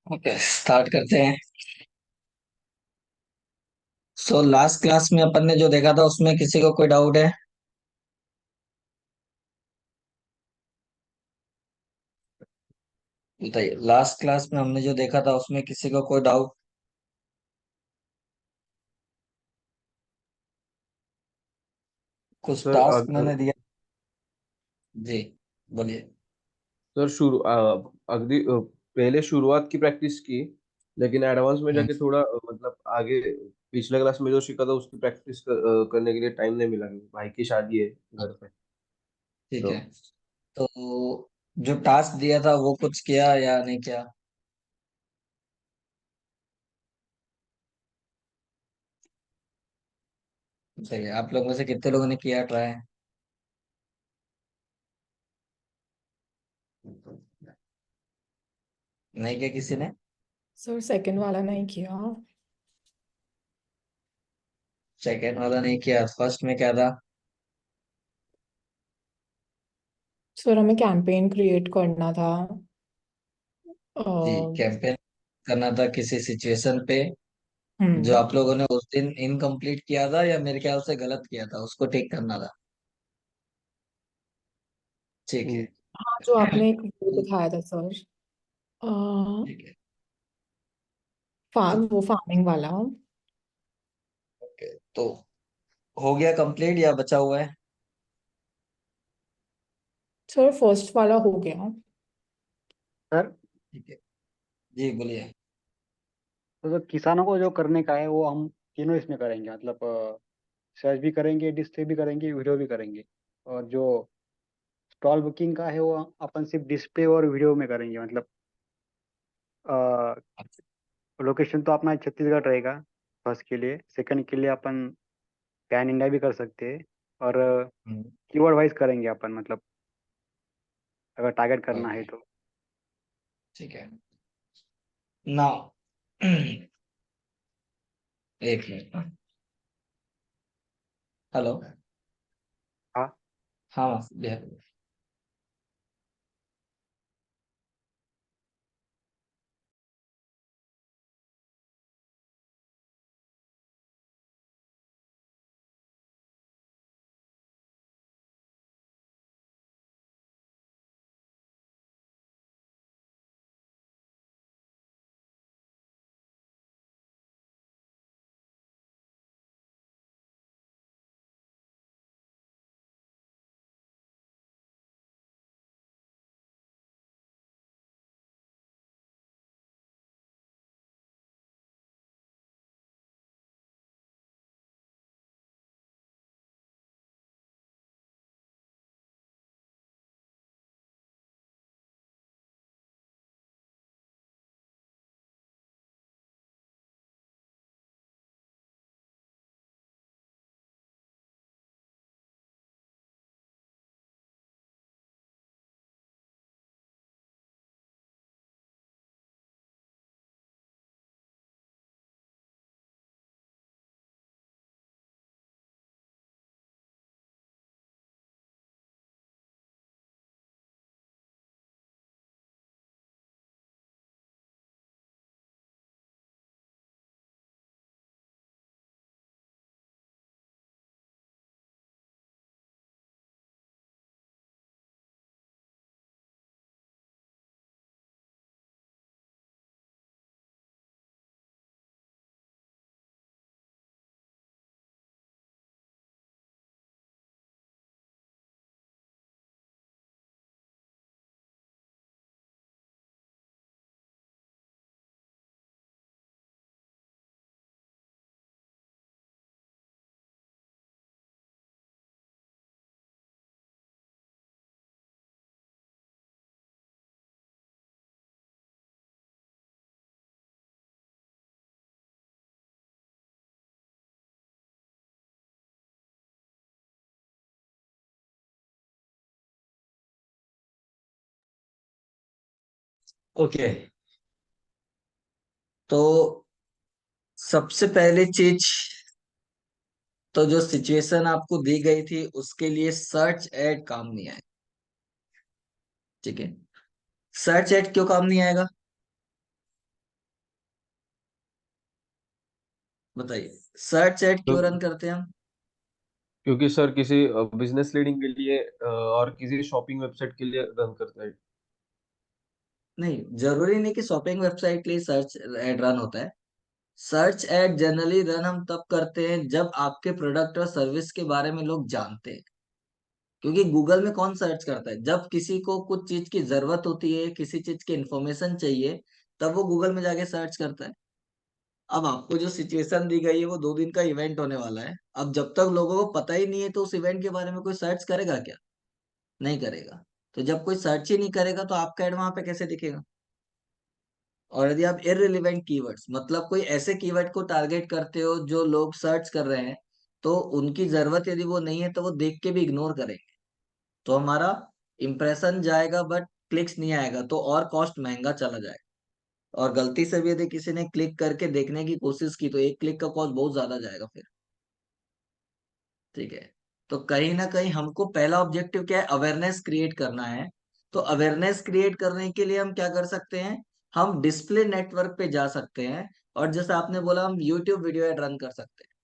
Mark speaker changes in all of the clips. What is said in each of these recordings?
Speaker 1: Okay, start करते हैं। So last class में अपन ने जो देखा था उसमें किसी को कोई डाउट है? बताइए, लास्ट क्लास में हमने जो देखा था उसमें किसी को कोई डाउट? कुछ
Speaker 2: सर
Speaker 1: टास्क मैंने दिया। जी, बोलिए।
Speaker 2: सर अगली पहले शुरुआत की प्रैक्टिस की, लेकिन एडवांस में
Speaker 1: हम्म,
Speaker 2: जाके थोड़ा मतलब आगे पिछले क्लास में जो सीखा था उसकी प्रैक्टिस करने के लिए टाइम नहीं मिला, क्योंकि भाई की शादी है घर पे।
Speaker 1: ठीक
Speaker 2: तो
Speaker 1: है। तो जो टास्क दिया था वो कुछ किया या नहीं किया? बताइए, आप लोगों में से कितने लोगों ने किया ट्राई? नहीं किया किसी ने?
Speaker 3: सर सेकंड वाला नहीं किया।
Speaker 1: सेकेंड वाला नहीं किया, फर्स्ट में क्या था?
Speaker 3: सर हमें कैंपेन क्रिएट करना था।
Speaker 1: जी,
Speaker 3: अ,
Speaker 1: कैंपेन करना था किसी सिचुएशन पे जो
Speaker 3: हम्म।
Speaker 1: आप लोगों ने उस दिन इनकम्प्लीट किया था या मेरे ख्याल से गलत किया था, उसको ठीक करना था। ठीक
Speaker 2: हम्म,
Speaker 1: है।
Speaker 3: हाँ, जो आपने एक वीडियो दिखाया था सर। अ,
Speaker 1: ठीक है। तो
Speaker 3: वो फार्मिंग वाला।
Speaker 1: ओके, तो हो गया कंप्लीट या बचा हुआ है?
Speaker 3: सर फर्स्ट वाला हो गया।
Speaker 4: सर,
Speaker 1: ठीक है। जी, बोलिए।
Speaker 4: तो किसानों को जो करने का है वो हम तीनों इसमें करेंगे, मतलब सर्च भी करेंगे, डिस्प्ले भी करेंगे, वीडियो भी करेंगे। और जो स्टॉल बुकिंग का है वो अपन सिर्फ डिस्प्ले और वीडियो में करेंगे, मतलब लोकेशन तो अपना छत्तीसगढ़ रहेगा फर्स्ट के लिए। सेकंड के लिए अपन पैन इंडिया भी कर सकते हैं। और
Speaker 1: हम्म,
Speaker 4: कीवर्ड वाइज करेंगे अपन, मतलब अगर टारगेट करना है
Speaker 1: ओके,
Speaker 4: तो।
Speaker 1: ठीक है। नाउ एक मिनट। हेलो।
Speaker 4: हाँ।
Speaker 1: हाँ भैया। ओके, तो सबसे पहली चीज, तो जो सिचुएशन आपको दी गई थी उसके लिए सर्च एड काम नहीं आया। ठीक है, सर्च एड क्यों काम नहीं आएगा बताइए, सर्च एड क्यों रन करते हैं हम?
Speaker 2: क्योंकि सर किसी बिजनेस लीडिंग के लिए और किसी शॉपिंग वेबसाइट के लिए रन करता है।
Speaker 1: नहीं, जरूरी नहीं कि शॉपिंग वेबसाइट के लिए सर्च एड रन होता है। सर्च एड जनरली रन हम तब करते हैं जब आपके प्रोडक्ट और सर्विस के बारे में लोग जानते हैं। क्योंकि गूगल में कौन सर्च करता है, जब किसी को कुछ चीज की जरूरत होती है, किसी चीज की इंफॉर्मेशन चाहिए, तब वो गूगल में जाके सर्च करता है। अब आपको जो सिचुएशन दी गई है वो 2 दिन का इवेंट होने वाला है। अब जब तक लोगों को पता ही नहीं है तो उस इवेंट के बारे में कोई सर्च करेगा क्या? नहीं करेगा। तो जब कोई सर्च ही नहीं करेगा तो आपका एड वहां पे कैसे दिखेगा? और यदि आप इररिलेवेंट कीवर्ड्स, मतलब कोई ऐसे कीवर्ड को टारगेट करते हो जो लोग सर्च कर रहे हैं, तो उनकी जरूरत यदि वो नहीं है तो वो देख के भी इग्नोर करेंगे, तो हमारा इंप्रेशन जाएगा बट क्लिक्स नहीं आएगा, तो और कॉस्ट महंगा चला जाएगा। और गलती से भी यदि किसी ने क्लिक करके देखने की कोशिश की तो एक क्लिक का कॉस्ट बहुत ज्यादा जाएगा फिर। ठीक है, तो कहीं ना कहीं हमको पहला ऑब्जेक्टिव क्या है, अवेयरनेस क्रिएट करना है। तो अवेयरनेस क्रिएट करने के लिए हम क्या कर सकते हैं, हम डिस्प्ले नेटवर्क पे जा सकते हैं, और जैसे आपने बोला हम यूट्यूब वीडियो एड रन कर सकते हैं।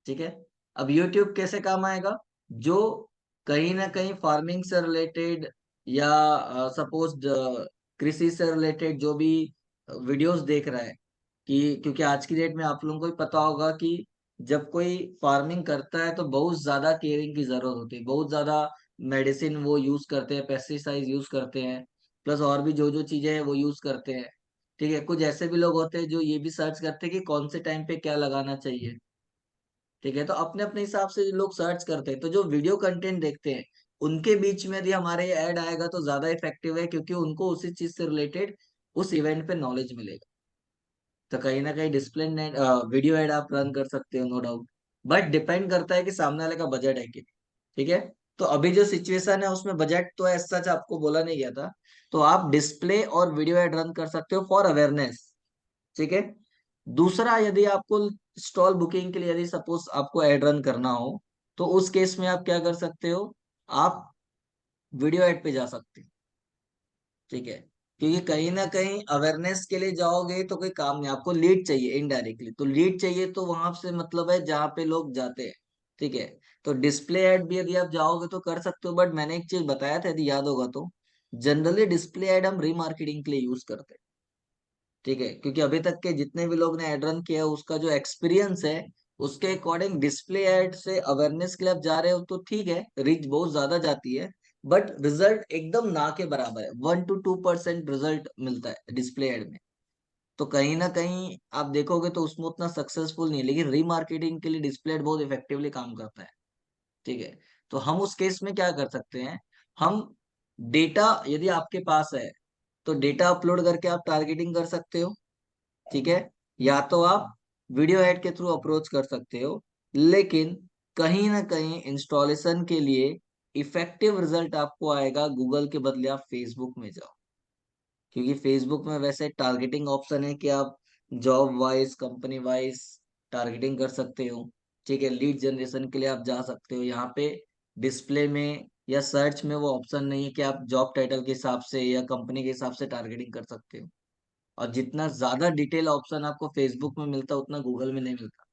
Speaker 1: ठीक है, अब यूट्यूब कैसे काम आएगा, जो कहीं ना कहीं फार्मिंग से रिलेटेड या सपोज कृषि से रिलेटेड जो भी वीडियोस देख रहा है, कि क्योंकि आज की डेट में आप लोगों को भी पता होगा कि जब कोई फार्मिंग करता है तो बहुत ज्यादा केयरिंग की जरूरत होती है, बहुत ज्यादा मेडिसिन वो यूज करते हैं, पेस्टिसाइड यूज करते हैं, प्लस और भी जो जो चीजें हैं वो यूज करते हैं। ठीक है, कुछ ऐसे भी लोग होते हैं जो ये भी सर्च करते हैं कि कौन से टाइम पे क्या लगाना चाहिए। ठीक है, तो अपने अपने हिसाब से लोग सर्च करते हैं, तो जो वीडियो कंटेंट देखते हैं उनके बीच में यदि हमारे ऐड आएगा तो ज्यादा इफेक्टिव है, क्योंकि उनको उसी चीज से रिलेटेड उस इवेंट पे नॉलेज मिलेगा। तो कहीं ना कहीं डिस्प्ले नेट वीडियो ऐड आप रन कर सकते हो, नो डाउट। बट डिपेंड करता है कि सामने वाले का बजट है कि नहीं। ठीक है, तो अभी जो सिचुएशन है उसमें बजट तो एज सच आपको बोला नहीं गया था, तो आप डिस्प्ले और वीडियो ऐड रन कर सकते हो फॉर अवेयरनेस। ठीक है, दूसरा, यदि आपको स्टॉल बुकिंग के लिए यदि सपोज आपको एड रन करना हो, तो उस केस में आप क्या कर सकते हो, आप वीडियो ऐड पे जा सकते हो। ठीक है, क्योंकि कहीं ना कहीं अवेयरनेस के लिए जाओगे तो कोई काम नहीं, आपको लीड चाहिए इनडायरेक्टली, तो लीड चाहिए तो वहां से मतलब है जहाँ पे लोग जाते हैं। ठीक है, तो डिस्प्ले ऐड भी यदि आप जाओगे तो कर सकते हो, बट मैंने एक चीज बताया था यदि याद होगा तो, जनरली डिस्प्ले ऐड हम रीमार्केटिंग के लिए यूज करते हैं। ठीक है, क्योंकि अभी तक के जितने भी लोग ने एड रन किया है उसका जो एक्सपीरियंस है उसके अकॉर्डिंग डिस्प्ले एड से अवेयरनेस के लिए आप जा रहे हो तो ठीक है, रीच बहुत ज्यादा जाती है, बट रिजल्ट एकदम ना के बराबर है, 1 to 2% रिजल्ट मिलता है डिस्प्ले एड में। तो कहीं ना कहीं आप देखोगे तो उसमें उतना सक्सेसफुल नहीं है, लेकिन रीमार्केटिंग के लिए डिस्प्ले एड बहुत इफेक्टिवली काम करता है। ठीक है, तो हम उस केस में क्या कर सकते हैं, हम डेटा यदि आपके पास है तो डेटा अपलोड करके आप टारगेटिंग कर सकते हो। ठीक है, या तो आप वीडियो ऐड के थ्रू अप्रोच कर सकते हो, लेकिन कहीं ना कहीं इंस्टॉलेशन के लिए इफेक्टिव रिजल्ट आपको आएगा गूगल के बदले आप फेसबुक में जाओ, क्योंकि फेसबुक में वैसे टारगेटिंग ऑप्शन है कि आप job wise company wise targeting कर सकते हो। ठीक है, लीड जनरेशन के लिए आप जा सकते हो, यहाँ पे डिस्प्ले में या सर्च में वो ऑप्शन नहीं है कि आप जॉब टाइटल के हिसाब से या कंपनी के हिसाब से टारगेटिंग कर सकते हो। और जितना ज्यादा डिटेल ऑप्शन आपको फेसबुक में मिलता है उतना गूगल में नहीं मिलता।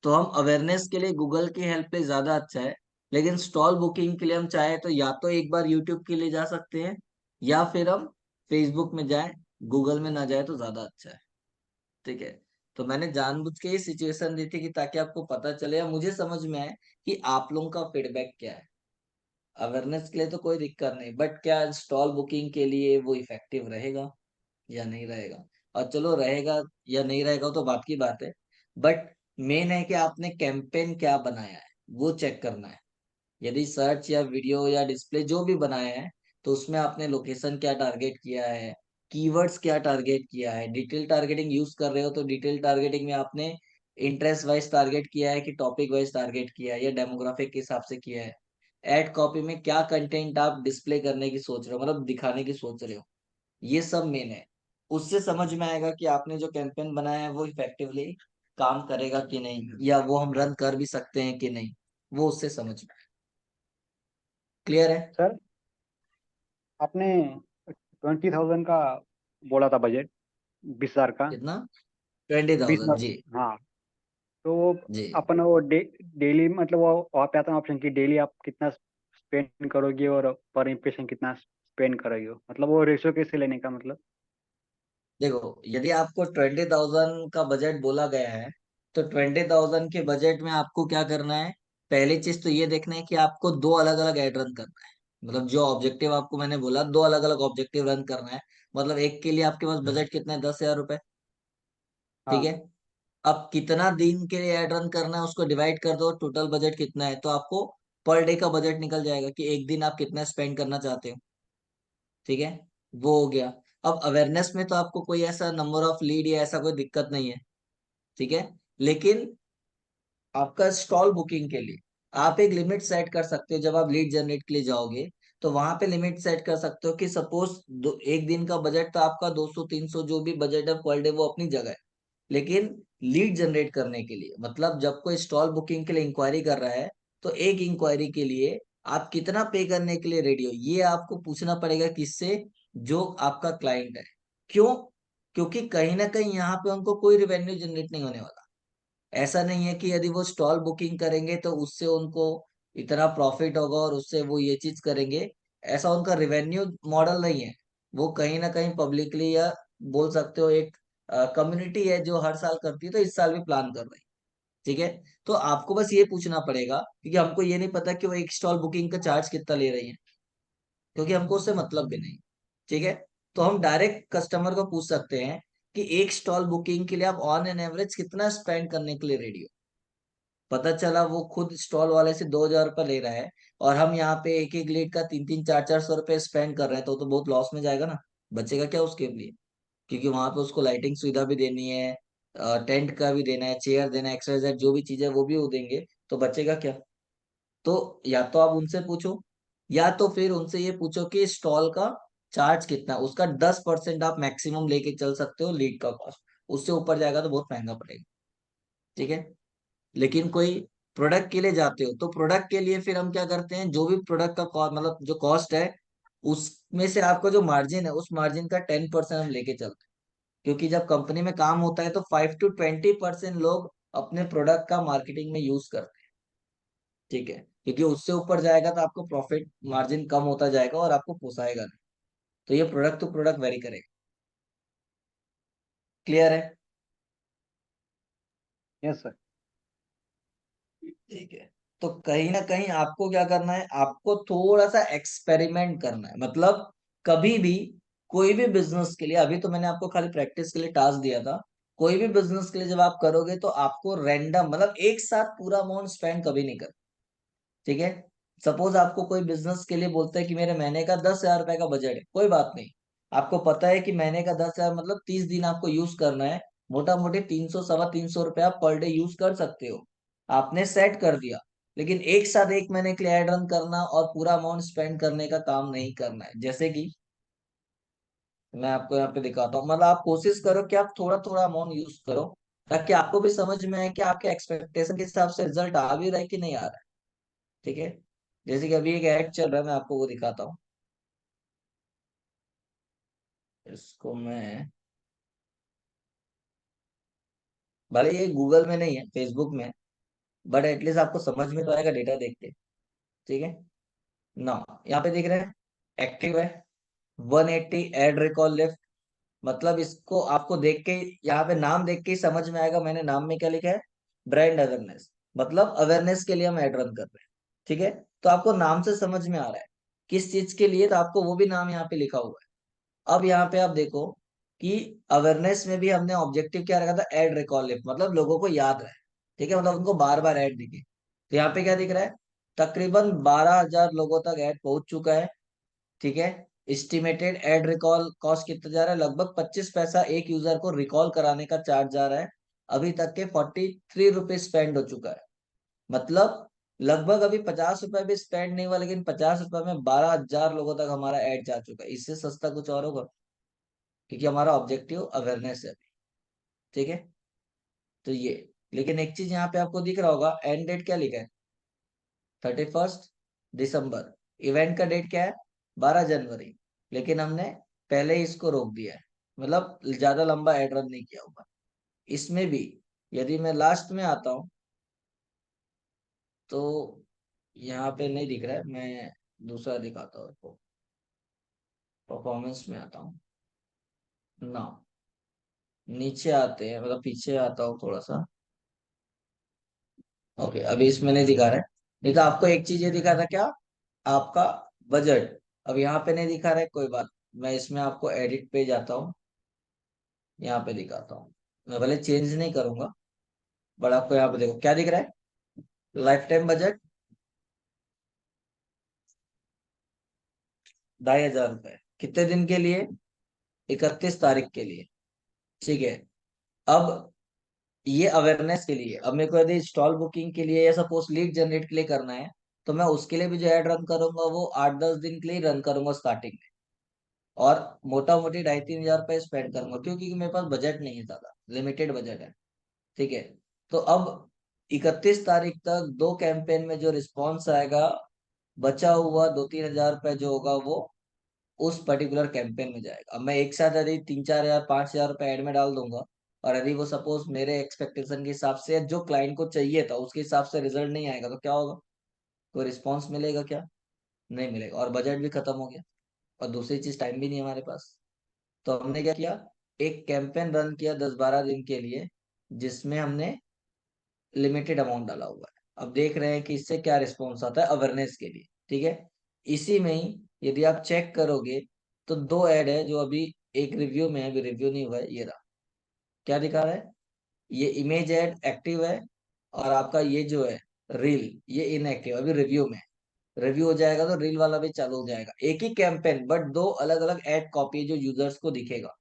Speaker 1: तो हम अवेयरनेस के लिए गूगल की हेल्प ले ज्यादा अच्छा है, लेकिन स्टॉल बुकिंग के लिए हम चाहे तो या तो एक बार यूट्यूब के लिए जा सकते हैं, या फिर हम फेसबुक में जाएं, गूगल में ना जाए तो ज्यादा अच्छा है। ठीक है, तो मैंने जानबूझ के ये सिचुएशन दी थी कि ताकि आपको पता चले या मुझे समझ में आए कि आप लोगों का फीडबैक क्या है। अवेयरनेस के लिए तो कोई दिक्कत नहीं, बट क्या स्टॉल बुकिंग के लिए वो इफेक्टिव रहेगा या नहीं रहेगा? और चलो रहेगा या नहीं रहेगा तो बात की बात है, बट मेन है कि आपने कैंपेन क्या बनाया है वो चेक करना है। यदि सर्च या वीडियो या डिस्प्ले जो भी बनाया है तो उसमें आपने लोकेशन क्या टारगेट किया है, कीवर्ड्स क्या टारगेट किया है, डिटेल टारगेटिंग यूज कर रहे हो तो डिटेल टारगेटिंग में आपने इंटरेस्ट वाइज टारगेट किया है कि टॉपिक वाइज टारगेट किया है या डेमोग्राफिक के हिसाब से किया है। एड कॉपी में क्या कंटेंट आप डिस्प्ले करने की सोच रहे हो, मतलब दिखाने की सोच रहे हो, ये सब मेन है। उससे समझ में आएगा कि आपने जो कैंपेन बनाया है वो इफेक्टिवली काम करेगा कि नहीं, या वो हम रन कर भी सकते हैं कि नहीं, वो उससे समझ में। क्लियर है?
Speaker 4: सर, आपने 20,000 का बोला था बजट, 20,000 का।
Speaker 1: कितना? 20,000 जी।
Speaker 4: 20,000, हाँ। तो वो
Speaker 1: जी
Speaker 4: अपन वो डेली, मतलब वो वहाँ पे आता है ऑप्शन की डेली आप कितना स्पेंड करोगे और पर इम्प्रेशन कितना स्पेंड करोगे, मतलब वो रेशियो कैसे लेने का मतलब।
Speaker 1: देखो, यदि आपको 20,000 का बजट बोला गया है, तो 20,000 के बजट में आपको क्या करना है? पहली चीज तो ये देखना है कि आपको दो अलग अलग एड रन करना है। मतलब जो ऑब्जेक्टिव आपको मैंने बोला, दो अलग अलग ऑब्जेक्टिव रन करना है। मतलब एक के लिए आपके पास बजट कितना है? 10,000 रुपए। ठीक है।
Speaker 4: हाँ।
Speaker 1: अब कितना दिन के लिए एड रन करना है उसको डिवाइड कर दो, टोटल बजट कितना है, तो आपको पर डे का बजट निकल जाएगा कि एक दिन आप कितना स्पेंड करना चाहते हो। ठीक है, वो हो गया। अब अवेयरनेस में तो आपको कोई ऐसा नंबर ऑफ लीड या ऐसा कोई दिक्कत नहीं है। ठीक है। लेकिन आपका स्टॉल बुकिंग के लिए आप एक लिमिट सेट कर सकते हो। जब आप लीड जनरेट के लिए जाओगे, तो वहां पे लिमिट सेट कर सकते हो कि सपोज एक दिन का बजट तो आपका 200-300 जो भी बजट है पर डे, वो अपनी जगह है। लेकिन लीड जनरेट करने के लिए, मतलब जब कोई स्टॉल बुकिंग के लिए इंक्वायरी कर रहा है, तो एक इंक्वायरी के लिए आप कितना पे करने के लिए रेडी हो, ये आपको पूछना पड़ेगा किससे? जो आपका क्लाइंट है। क्यों? क्योंकि कहीं ना कहीं यहाँ पे उनको कोई रिवेन्यू जनरेट नहीं होने वाला। ऐसा नहीं है कि यदि वो स्टॉल बुकिंग करेंगे तो उससे उनको इतना प्रॉफिट होगा और उससे वो ये चीज करेंगे। ऐसा उनका रिवेन्यू मॉडल नहीं है। वो कहीं ना कहीं पब्लिकली, या बोल सकते हो एक कम्युनिटी है जो हर साल करती है, तो इस साल भी प्लान कर रही है। ठीक है। तो आपको बस ये पूछना पड़ेगा, क्योंकि हमको ये नहीं पता कि वो एक स्टॉल बुकिंग का चार्ज कितना ले रही है, क्योंकि हमको उससे मतलब भी नहीं। ठीक है। तो हम डायरेक्ट कस्टमर को पूछ सकते हैं कि एक स्टॉल बुकिंग के लिए आप ऑन एन एवरेज कितना स्पेंड करने के लिए रेडी हो। पता चला वो खुद स्टॉल वाले से 2,000 रुपये ले रहा है, और हम यहाँ पे एक एक लीड का 300-400 रुपये स्पेंड कर रहे हैं, तो बहुत लॉस में जाएगा ना। बचेगा क्या उसके लिए? क्योंकि वहां पे उसको लाइटिंग सुविधा भी देनी है, टेंट का भी देना है, चेयर देना है, एक्सरसाइज जो भी चीज है वो भी वो देंगे। तो बचेगा क्या? तो या तो आप उनसे पूछो, या तो फिर उनसे ये पूछो कि स्टॉल का चार्ज कितना है। उसका 10% आप मैक्सिमम लेके चल सकते हो लीड का कॉस्ट। उससे ऊपर जाएगा तो बहुत महंगा पड़ेगा। ठीक है। लेकिन कोई प्रोडक्ट के लिए जाते हो, तो प्रोडक्ट के लिए फिर हम क्या करते हैं, जो भी प्रोडक्ट का मतलब जो कॉस्ट है, उसमें से आपका जो मार्जिन है, उस मार्जिन का 10% हम लेके चलते हैं। क्योंकि जब कंपनी में काम होता है तो 5-20% लोग अपने प्रोडक्ट का मार्केटिंग में यूज करते हैं। ठीक है। क्योंकि उससे ऊपर जाएगा तो आपको प्रॉफिट मार्जिन कम होता जाएगा और आपको पोसाएगा नहीं। तो ये प्रोडक्ट टू प्रोडक्ट वेरी करेगा। क्लियर है?
Speaker 4: Yes sir.
Speaker 1: ठीक है। तो कहीं ना कहीं आपको क्या करना है, आपको थोड़ा सा एक्सपेरिमेंट करना है। मतलब कभी भी कोई भी बिजनेस के लिए, अभी तो मैंने आपको खाली प्रैक्टिस के लिए टास्क दिया था। कोई भी बिजनेस के लिए जब आप करोगे, तो आपको रैंडम, मतलब एक साथ पूरा अमाउंट स्पेंड कभी नहीं कर। ठीक है। सपोज आपको कोई बिजनेस के लिए बोलता है कि मेरे महीने का 10,000 रुपए का बजट है, कोई बात नहीं। आपको पता है कि महीने का 10,000 मतलब 30 दिन आपको यूज करना है। मोटा मोटी 300-325 रुपए आप पर डे यूज कर सकते हो। आपने सेट कर दिया। लेकिन एक साथ एक महीने के लिए एड रन करना और पूरा अमाउंट स्पेंड करने का काम नहीं करना है। जैसे कि मैं आपको यहाँ पे दिखाता हूँ, मतलब आप कोशिश करो कि आप थोड़ा थोड़ा अमाउंट यूज करो, ताकि आपको भी समझ में आए कि आपके एक्सपेक्टेशन के हिसाब से रिजल्ट आ भी रहा है कि नहीं आ रहा है। ठीक है। जैसे कि अभी एक ऐड चल रहा है, मैं आपको वो दिखाता हूँ। इसको मैं, भले ये गूगल में नहीं है, फेसबुक में है, बट एटलीस्ट आपको समझ में तो आएगा डेटा देख के। ठीक है ना। यहाँ पे देख रहे हैं, एक्टिव है 180 एड रिकॉल लेफ्ट। मतलब इसको आपको देख के, यहाँ पे नाम देख के ही समझ में आएगा। मैंने नाम में क्या लिखा है? Brand awareness. मतलब अवेयरनेस के लिए हम एड रन कर रहे हैं। ठीक है। तो आपको नाम से समझ में आ रहा है किस चीज के लिए, तो आपको वो भी नाम यहाँ पे लिखा हुआ है। अब यहाँ पे आप देखो कि अवेयरनेस में भी हमने ऑब्जेक्टिव क्या रखा था? एड रिकॉल लिफ्ट, मतलब लोगों को याद रहे। ठीक है, मतलब उनको बार बार ऐड दिखे। तो यहाँ पे क्या दिख रहा है? तकरीबन 12,000 लोगों तक ऐड पहुंच चुका है। ठीक है। एस्टिमेटेड एड रिकॉल कॉस्ट कितना जा रहा है? लगभग 25 पैसा एक यूजर को रिकॉल कराने का चार्ज जा रहा है। अभी तक के 43 रुपीज स्पेंड हो चुका है। मतलब लगभग अभी 50 रुपए भी स्पेंड नहीं हुआ, लेकिन 50 रुपए में 12,000 लोगों तक हमारा ऐड जा चुका है। इससे सस्ता कुछ और होगा? क्योंकि हमारा ऑब्जेक्टिव अवेयरनेस है अभी। ठीक है। तो ये, लेकिन एक चीज यहाँ पे आपको दिख रहा होगा, एंड डेट क्या लिखा है? 31 दिसंबर। इवेंट का डेट क्या है? 12 जनवरी। लेकिन हमने पहले ही इसको रोक दिया है, मतलब ज्यादा लंबा एड रन नहीं किया हुआ। इसमें भी यदि मैं लास्ट में आता हूँ तो यहाँ पे नहीं दिख रहा है, मैं दूसरा दिखाता हूँ आपको। परफॉर्मेंस में आता हूँ ना, नीचे आते हैं, मतलब पीछे आता हूँ थोड़ा सा। ओके, अभी इसमें नहीं दिखा रहा है। नहीं तो आपको एक चीज ये दिखा था क्या, आपका बजट। अब यहाँ पे नहीं दिखा रहा है, कोई बात। मैं इसमें आपको एडिट पे जाता हूँ, यहाँ पे दिखाता हूँ। मैं भले चेंज नहीं करूंगा, बट आपको यहाँ पे देखो क्या दिख रहा है, लाइफ टाइम बजट 2,500 रुपए। कितने दिन के लिए? 31 तारीख के लिए। ठीक है। अब ये अवेयरनेस के लिए, अब मेरे को यदि स्टॉल बुकिंग के लिए या सपोज लीड जनरेट के लिए करना है, तो मैं उसके लिए भी जो एड रन करूंगा वो 8-10 दिन के लिए रन करूंगा स्टार्टिंग में। और मोटा मोटी 2,500-3,000 रुपए स्पेंड करूंगा, क्योंकि मेरे पास बजट नहीं है, ज्यादा लिमिटेड बजट है। ठीक है। तो अब 31 तारीख तक 2 कैंपेन में जो रिस्पॉन्स आएगा, बचा हुआ 2-3 हजार रुपए जो होगा वो उस पर्टिकुलर कैंपेन में जाएगा। अब मैं एक साथ यदि 3-4 हजार 5 हजार रुपए ऐड में डाल दूंगा, और यदि वो सपोज मेरे एक्सपेक्टेशन के हिसाब से जो क्लाइंट को चाहिए था उसके हिसाब से रिजल्ट नहीं आएगा, तो क्या होगा? कोई रिस्पॉन्स मिलेगा क्या? नहीं मिलेगा, और बजट भी खत्म हो गया। और दूसरी चीज, टाइम भी नहीं है हमारे पास। तो हमने क्या किया, एक कैंपेन रन किया 10-12 दिन के लिए, जिसमें हमने लिमिटेड अमाउंट डाला हुआ है। अब देख रहे हैं कि इससे क्या रिस्पॉन्स आता है अवेयरनेस के लिए। ठीक है। इसी में ही यदि आप चेक करोगे तो 2 ऐड है जो अभी एक रिव्यू में है, अभी रिव्यू नहीं हुआ है। ये रहा, क्या दिखा रहा है, ये इमेज ऐड एक्टिव है, और आपका ये जो है रील, ये इनएक्टिव, अभी रिव्यू में है। रिव्यू हो जाएगा तो रील वाला भी चालू हो जाएगा। एक ही कैंपेन बट 2 अलग अलग ऐड कॉपी जो यूजर्स को दिखेगा।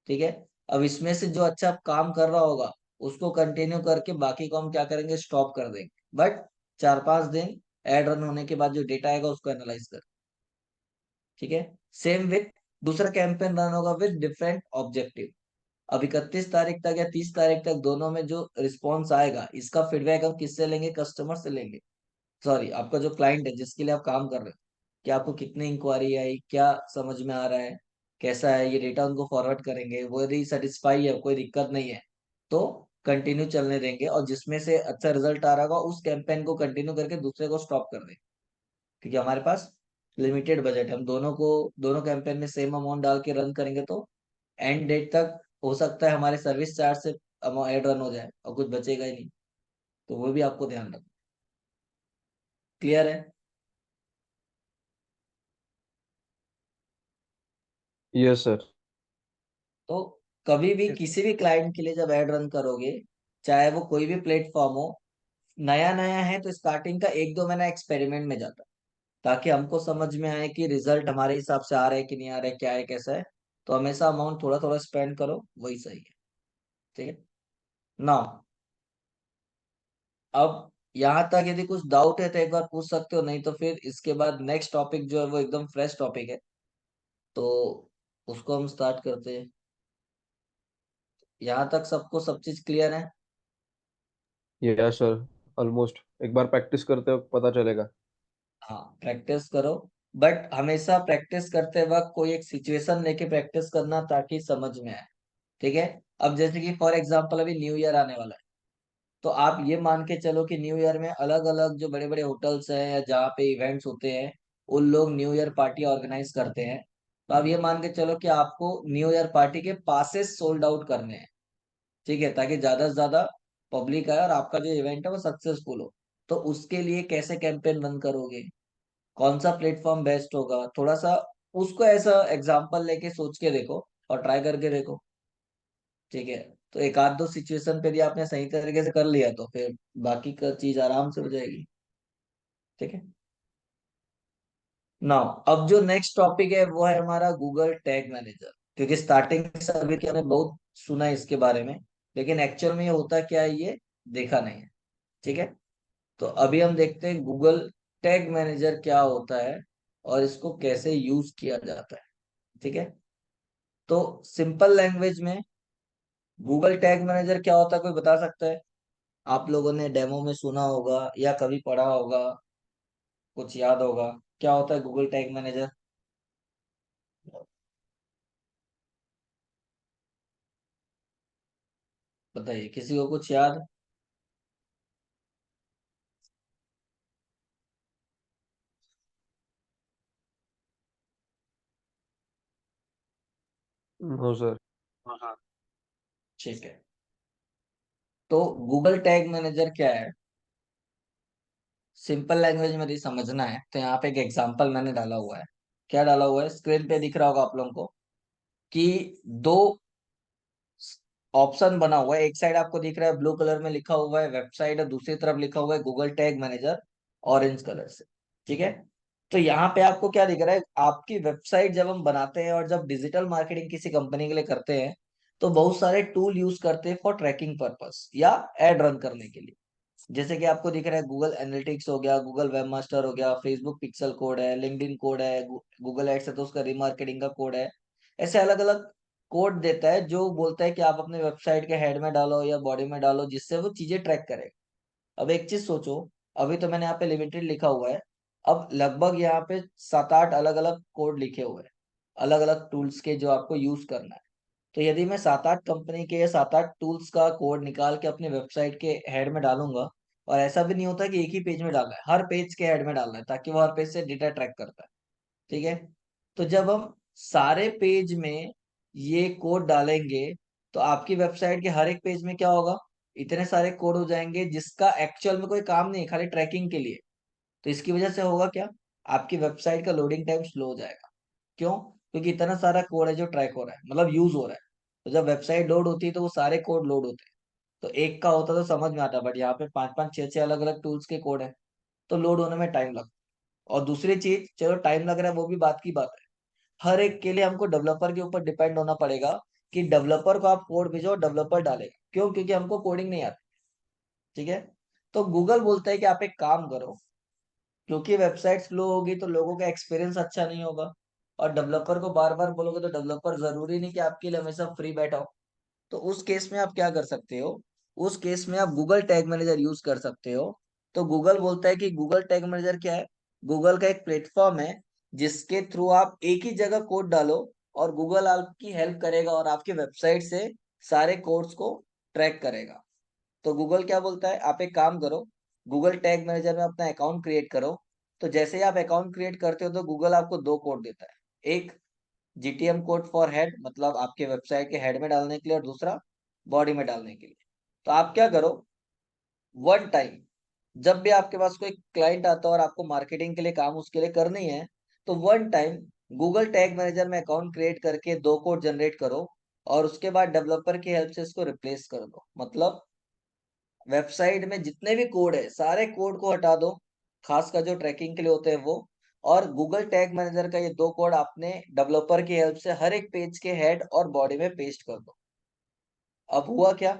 Speaker 1: ठीक है। अब इसमें से जो अच्छा काम कर रहा होगा उसको कंटिन्यू करके बाकी को हम क्या करेंगे, स्टॉप कर देंगे। बट 4-5 दिन एड रन होने के बाद जो डेटा आएगा उसको एनालाइज कर। ठीक है। सेम विथ दूसरा कैंपेन रन होगा विद डिफरेंट ऑब्जेक्टिव। अब 31 तारीख तक या 30 तारीख तक दोनों में जो रिस्पॉन्स आएगा, इसका फीडबैक हम किससे लेंगे, कस्टमर से लेंगे। सॉरी, आपका जो क्लाइंट है जिसके लिए आप काम कर रहे हो, कि आपको कितनी इंक्वायरी आई, क्या समझ में आ रहा है, कैसा है, ये डेटा उनको फॉरवर्ड करेंगे। वो यदि सेटिस्फाई है, कोई दिक्कत नहीं है, तो कंटिन्यू चलने देंगे, और जिसमें से अच्छा रिजल्ट आ रहा होगा उस कैंपेन को कंटिन्यू करके दूसरे को स्टॉप कर देंगे। क्योंकि हमारे पास लिमिटेड बजट है, हम दोनों कैंपेन में सेम अमाउंट डाल के रन करेंगे, तो एंड डेट तक हो सकता है हमारे सर्विस चार्ज से एड रन हो जाए और कुछ बचेगा ही नहीं। तो वो भी आपको ध्यान रखना। क्लियर है?
Speaker 2: Yes sir.
Speaker 1: तो कभी भी
Speaker 4: Yes.
Speaker 1: किसी भी क्लाइंट के लिए जब एड रन करोगे, चाहे वो कोई भी प्लेटफॉर्म हो, नया नया है तो स्टार्टिंग का 1-2 महीना एक्सपेरिमेंट में जाता है, ताकि हमको समझ में आए कि रिजल्ट हमारे हिसाब से आ रहा है कि नहीं आ रहा है, क्या है कैसा है। तो हमेशा अमाउंट थोड़ा थोड़ा स्पेंड करो, वही सही है। ठीक है ना। अब यहाँ तक यदि कुछ डाउट है तो एक बार पूछ सकते हो, नहीं तो फिर इसके बाद नेक्स्ट टॉपिक जो है वो एकदम फ्रेश टॉपिक है, तो उसको हम स्टार्ट करते हैं। यहाँ तक सबको सब चीज क्लियर है?
Speaker 2: Yes sir, almost. एक बार प्रैक्टिस करते हो पता चलेगा।
Speaker 1: हाँ, प्रैक्टिस करो। बट हमेशा प्रैक्टिस करते वक्त कोई एक सिचुएशन लेके प्रैक्टिस करना, ताकि समझ में आए। ठीक है। अब जैसे कि फॉर एग्जांपल अभी न्यू ईयर आने वाला है, तो आप ये मान के चलो कि न्यू ईयर में अलग अलग जो बड़े बड़े होटल्स हैं या जहाँ पे इवेंट्स होते हैं, उन लोग न्यू ईयर पार्टी ऑर्गेनाइज करते हैं। तो आप ये मान के चलो कि आपको न्यू ईयर पार्टी के पासेस सोल्ड आउट करने हैं। ठीक है, ताकि ज्यादा से ज्यादा पब्लिक आए और आपका जो इवेंट है वो सक्सेसफुल हो। तो उसके लिए कैसे कैंपेन रन करोगे, कौन सा प्लेटफॉर्म बेस्ट होगा, थोड़ा सा उसको ऐसा एग्जांपल लेके सोच के देखो और ट्राई करके देखो। ठीक है। तो एक आध दो सिचुएशन पे भी आपने सही तरीके से कर लिया तो फिर बाकी का चीज आराम से हो जाएगी। ठीक है। नाउ अब जो नेक्स्ट टॉपिक है वो है हमारा गूगल टैग मैनेजर। क्योंकि स्टार्टिंग से अभी तक हमने बहुत सुना है इसके बारे में, लेकिन एक्चुअल में ये होता क्या है ये देखा नहीं है। ठीक है। तो अभी हम देखते हैं गूगल टैग मैनेजर क्या होता है और इसको कैसे यूज किया जाता है। ठीक है। तो सिंपल लैंग्वेज में गूगल टैग मैनेजर क्या होता है, कोई बता सकता है? आप लोगों ने डेमो में सुना होगा या कभी पढ़ा होगा, कुछ याद होगा, क्या होता है गूगल टैग मैनेजर? बताइए, किसी को कुछ याद?
Speaker 2: No sir.
Speaker 4: हाँ हाँ।
Speaker 1: ठीक है, तो गूगल टैग मैनेजर क्या है? सिंपल लैंग्वेज में यदि समझना है तो यहाँ पे एक एग्जांपल मैंने डाला हुआ है। क्या डाला हुआ है? स्क्रीन पे दिख रहा होगा आप लोगों को कि दो ऑप्शन बना हुआ है। एक साइड आपको दिख रहा है ब्लू कलर में लिखा हुआ है वेबसाइट, और दूसरी तरफ लिखा हुआ है Google tag manager, orange colour से। ठीक है, तो यहाँ पे आपको क्या दिख रहा है? आपकी वेबसाइट जब हम बनाते हैं और जब डिजिटल मार्केटिंग किसी कंपनी के लिए करते हैं, तो बहुत सारे टूल यूज करते हैं फॉर ट्रैकिंग पर्पस या एड रन करने के लिए। जैसे कि आपको दिख रहा है गूगल एनालिटिक्स हो गया, गूगल वेब मास्टर हो गया, फेसबुक पिक्सल कोड है, लिंक्डइन कोड है, गूगल एड्स है तो उसका रिमार्केटिंग का कोड है। ऐसे अलग अलग कोड देता है जो बोलता है कि आप अपने वेबसाइट के हेड में डालो या बॉडी में डालो, जिससे वो चीजें ट्रैक करेगा। अब एक चीज सोचो, अभी तो मैंने यहाँ पे लिमिटेड लिखा हुआ है, अब लगभग यहाँ पे 7-8 अलग अलग कोड लिखे हुए हैं, अलग अलग टूल्स के जो आपको यूज करना है। तो यदि मैं 7-8 कंपनी के या 7-8 टूल्स का कोड निकाल के अपने वेबसाइट के हेड में डालूंगा, और ऐसा भी नहीं होता कि एक ही पेज में डालना है, हर पेज के हेड में डालना है ताकि वो हर पेज से डेटा ट्रैक करता है। ठीक है, तो जब हम सारे पेज में ये कोड डालेंगे, तो आपकी वेबसाइट के हर एक पेज में क्या होगा? इतने सारे कोड हो जाएंगे जिसका एक्चुअल में कोई काम नहीं, खाली ट्रैकिंग के लिए। तो इसकी वजह से होगा क्या? आपकी वेबसाइट का लोडिंग टाइम स्लो हो जाएगा। क्यों? क्योंकि इतना सारा कोड है जो ट्रैक हो रहा है, मतलब यूज हो रहा है। तो जब वेबसाइट लोड होती है तो वो सारे कोड लोड होते हैं। तो एक का होता तो समझ में आता, बट यहाँ पे 5-5 6-6 अलग अलग टूल्स के कोड है, तो लोड होने में टाइम लगता है। और दूसरी चीज, चलो टाइम लग रहा है वो भी बात की बात है, हर एक के लिए हमको डेवलपर के ऊपर डिपेंड होना पड़ेगा कि डेवलपर को आप कोड भेजो, डेवलपर डालेगा। क्यों? क्योंकि हमको कोडिंग नहीं आती। ठीक है, तो गूगल बोलता है कि आप एक काम करो, क्योंकि वेबसाइट स्लो होगी तो लोगों का एक्सपीरियंस अच्छा नहीं होगा, और डेवलपर को बार बार बोलोगे तो डेवलपर जरूरी नहीं कि आपके लिए हमेशा फ्री बैठा हो। तो उस केस में आप क्या कर सकते हो? उस केस में आप गूगल टैग मैनेजर यूज कर सकते हो। तो गूगल बोलता है कि गूगल टैग मैनेजर क्या है? गूगल का एक प्लेटफॉर्म है जिसके थ्रू आप एक ही जगह कोड डालो, और गूगल आपकी हेल्प करेगा और आपके वेबसाइट से सारे कोड्स को ट्रैक करेगा। तो गूगल क्या बोलता है? आप एक काम करो, गूगल टैग मैनेजर में अपना अकाउंट क्रिएट करो। तो जैसे ही आप अकाउंट क्रिएट करते हो तो गूगल आपको दो कोड देता है, एक जीटीएम कोड फॉर हेड, मतलब आपके वेबसाइट के हेड में डालने के लिए, और दूसरा बॉडी में डालने के लिए। तो आप क्या करो, वन टाइम जब भी आपके पास कोई क्लाइंट आता है और आपको मार्केटिंग के लिए काम उसके लिए करनी है, तो one time Google tag manager में अकाउंट क्रिएट करके दो कोड जनरेट करो, और उसके बाद डेवलपर की हेल्प से इसको रिप्लेस कर दो। मतलब वेबसाइट में जितने भी कोड है सारे कोड को हटा दो, खासकर जो ट्रैकिंग के लिए होते हैं वो, और गूगल टैग मैनेजर का ये दो कोड अपने डेवलपर की हेल्प से हर एक पेज के हेड और बॉडी में पेस्ट कर दो। अब हुआ क्या?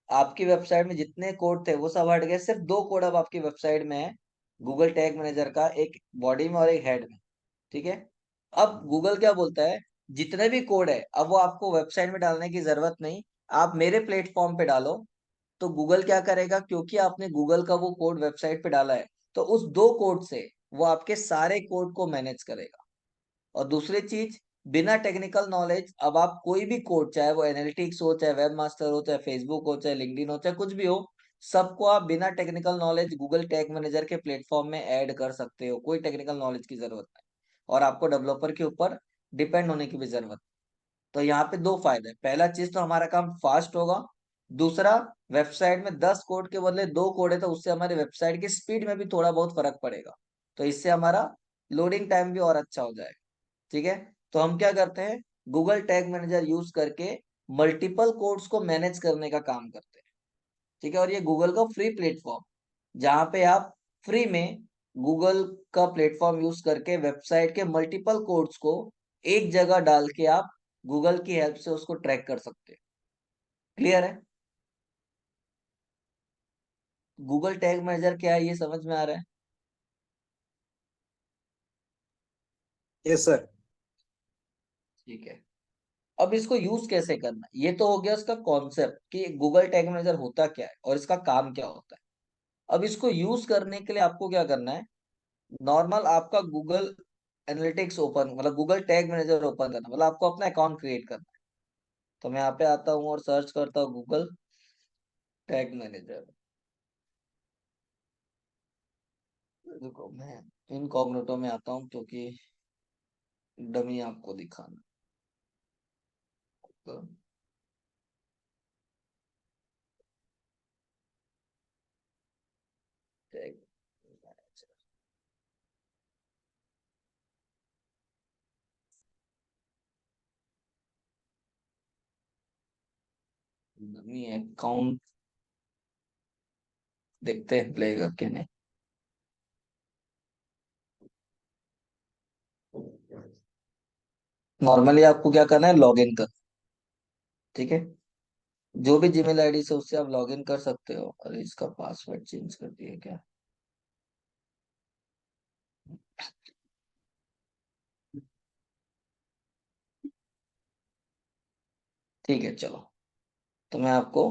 Speaker 1: आपकी वेबसाइट में जितने कोड थे वो सब हट गए, सिर्फ दो कोड अब आपकी वेबसाइट में है, गूगल टैग मैनेजर का, एक बॉडी में और एक हेड में। ठीक है, अब गूगल क्या बोलता है? जितने भी कोड है अब वो आपको वेबसाइट में डालने की जरूरत नहीं, आप मेरे प्लेटफॉर्म पे डालो। तो गूगल क्या करेगा? क्योंकि आपने गूगल का वो कोड वेबसाइट पे डाला है, तो उस दो कोड से वो आपके सारे कोड को मैनेज करेगा। और दूसरी चीज, बिना टेक्निकल नॉलेज अब आप कोई भी कोड, चाहे वो एनालिटिक्स हो, चाहे वेब मास्टर हो, चाहे फेसबुक हो, चाहे लिंक्डइन हो, चाहे कुछ भी हो, सबको आप बिना technical knowledge Google tag manager के प्लेटफॉर्म में ऐड कर सकते हो। कोई टेक्निकल नॉलेज की जरूरत नहीं, और आपको डेवलपर के ऊपर डिपेंड होने की भी जरूरत नहीं। तो यहाँ पे दो फायदे, पहला चीज तो हमारा काम फास्ट होगा, दूसरा वेबसाइट में 10 कोड के बदले दो कोड है तो उससे हमारी वेबसाइट की स्पीड में भी थोड़ा बहुत फर्क पड़ेगा। तो इससे हमारा लोडिंग टाइम भी और अच्छा हो जाएगा। ठीक है, तो हम क्या करते हैं, गूगल टैग मैनेजर यूज करके मल्टीपल कोड्स को मैनेज करने का काम करते हैं। ठीक है, और ये गूगल का फ्री प्लेटफॉर्म, जहां पे आप फ्री में गूगल का प्लेटफॉर्म यूज करके वेबसाइट के मल्टीपल कोड्स को एक जगह डाल के आप गूगल की हेल्प से उसको ट्रैक कर सकते हैं। क्लियर है? गूगल टैग मैनेजर क्या है ये समझ में आ रहा है?
Speaker 4: Yes sir.
Speaker 1: ठीक है, अब इसको यूज कैसे करना है, ये तो हो गया उसका कॉन्सेप्ट कि गूगल टैग मैनेजर होता क्या है और इसका काम क्या होता है। अब इसको यूज करने के लिए आपको क्या करना है? नॉर्मल आपका गूगल एनालिटिक्स ओपन, मतलब गूगल टैग मैनेजर ओपन करना, मतलब आपको अपना अकाउंट क्रिएट करना है। तो मैं यहाँ पे आता हूँ और सर्च करता हूँ गूगल टैग मैनेजर। देखो मैं इनकॉग्निटो में आता हूँ क्योंकि डमी आपको दिखाना। तो टैग मैनेजर, डमी अकाउंट, देखते हैं प्ले करके नहीं। नॉर्मली आपको क्या करना है, लॉग इन कर, ठीक है। जो भी जीमेल आईडी से उससे आप लॉग इन कर सकते हो। अरे इसका पासवर्ड चेंज कर दिया क्या? ठीक है चलो, तो मैं आपको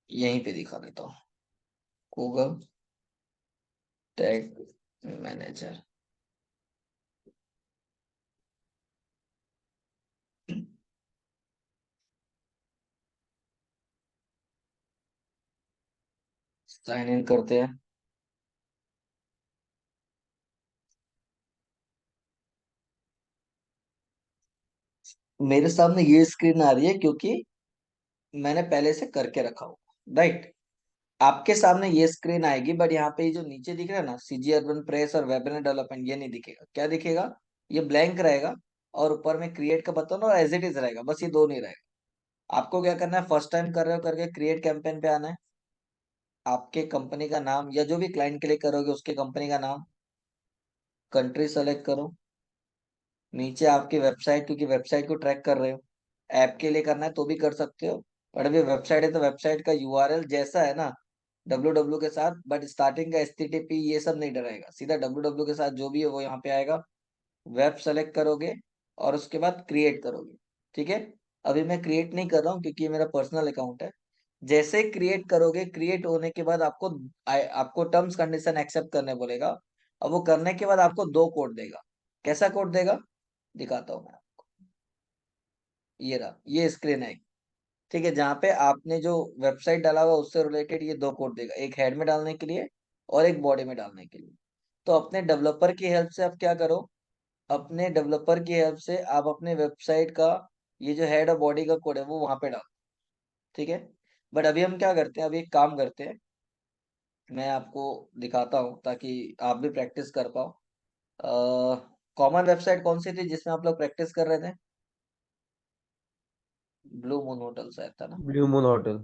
Speaker 1: यहीं पे दिखा देता हूँ, Google tag manager. Sign in करते हैं। मेरे सामने ये स्क्रीन आ रही है क्योंकि मैंने पहले से करके रखा हुआ, राइट। आपके सामने ये स्क्रीन आएगी, बट यहाँ पे ये जो नीचे दिख रहा है ना, सीजी अर्बन प्रेस और वेबिनार डेवलपमेंट, ये नहीं दिखेगा। क्या दिखेगा? ये ब्लैंक रहेगा, और ऊपर में क्रिएट का बटन और एज इट इज रहेगा, बस ये दो नहीं रहेगा। आपको क्या करना है, फर्स्ट टाइम कर रहे हो करके क्रिएट कैंपेन पे आना है। आपके कंपनी का नाम या जो भी क्लाइंट के लिए करोगे उसके कंपनी का नाम, कंट्री सेलेक्ट करो, नीचे आपकी वेबसाइट, क्योंकि वेबसाइट को ट्रैक कर रहे हो, ऐप के लिए करना है तो भी कर सकते हो। बट अभी वेबसाइट है तो वेबसाइट का यूआरएल जैसा है ना, www के साथ, बट स्टार्टिंग का http ये सब नहीं डरेगा, सीधा www के साथ जो भी है वो यहाँ पे आएगा। वेब सेलेक्ट करोगे और उसके बाद क्रिएट करोगे, ठीक है। अभी मैं क्रिएट नहीं कर रहा हूँ क्योंकि ये मेरा पर्सनल अकाउंट है। जैसे क्रिएट करोगे, क्रिएट होने के बाद आपको टर्म्स कंडीशन एक्सेप्ट करने बोलेगा। और वो करने के बाद आपको दो कोड देगा। कैसा कोड देगा, दिखाता हूँ मैं। ये रहा, ये स्क्रीन है, ठीक है, जहाँ पे आपने जो वेबसाइट डाला हुआ उससे रिलेटेड ये दो कोड देगा, एक हेड में डालने के लिए और एक बॉडी में डालने के लिए। तो अपने डेवलपर की हेल्प से आप क्या करो, अपने डेवलपर की हेल्प से आप अपने वेबसाइट का ये जो हेड और बॉडी का कोड है वो वहां पे डालो, ठीक है। बट अभी हम क्या करते हैं, अभी एक काम करते हैं, मैं आपको दिखाता हूँ ताकि आप भी प्रैक्टिस कर पाओ। कॉमन वेबसाइट कौन सी थी जिसमें आप लोग प्रैक्टिस कर रहे थे? ब्लू मून होटल शायद था ना।
Speaker 2: Blue moon hotel.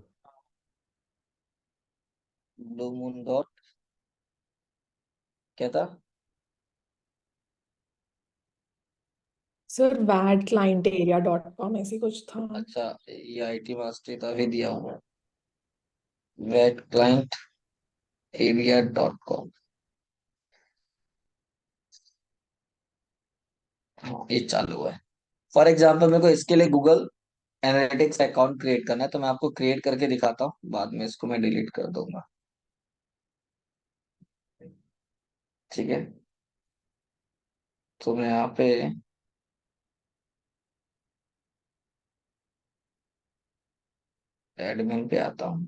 Speaker 1: Blue moon dot, क्या था?
Speaker 3: सर vadclientarea.com ऐसी कुछ था।
Speaker 1: अच्छा, ये आईटी मास्टरी तो अभी दिया हुआ है, wait client area dot com. ये चालू है। फॉर एग्जाम्पल मेरे को इसके लिए गूगल एनालिटिक्स अकाउंट क्रिएट करना है, तो मैं आपको क्रिएट करके दिखाता हूँ, बाद में इसको मैं डिलीट कर दूंगा, ठीक है। तो मैं यहाँ पे एडमिन पे आता हूँ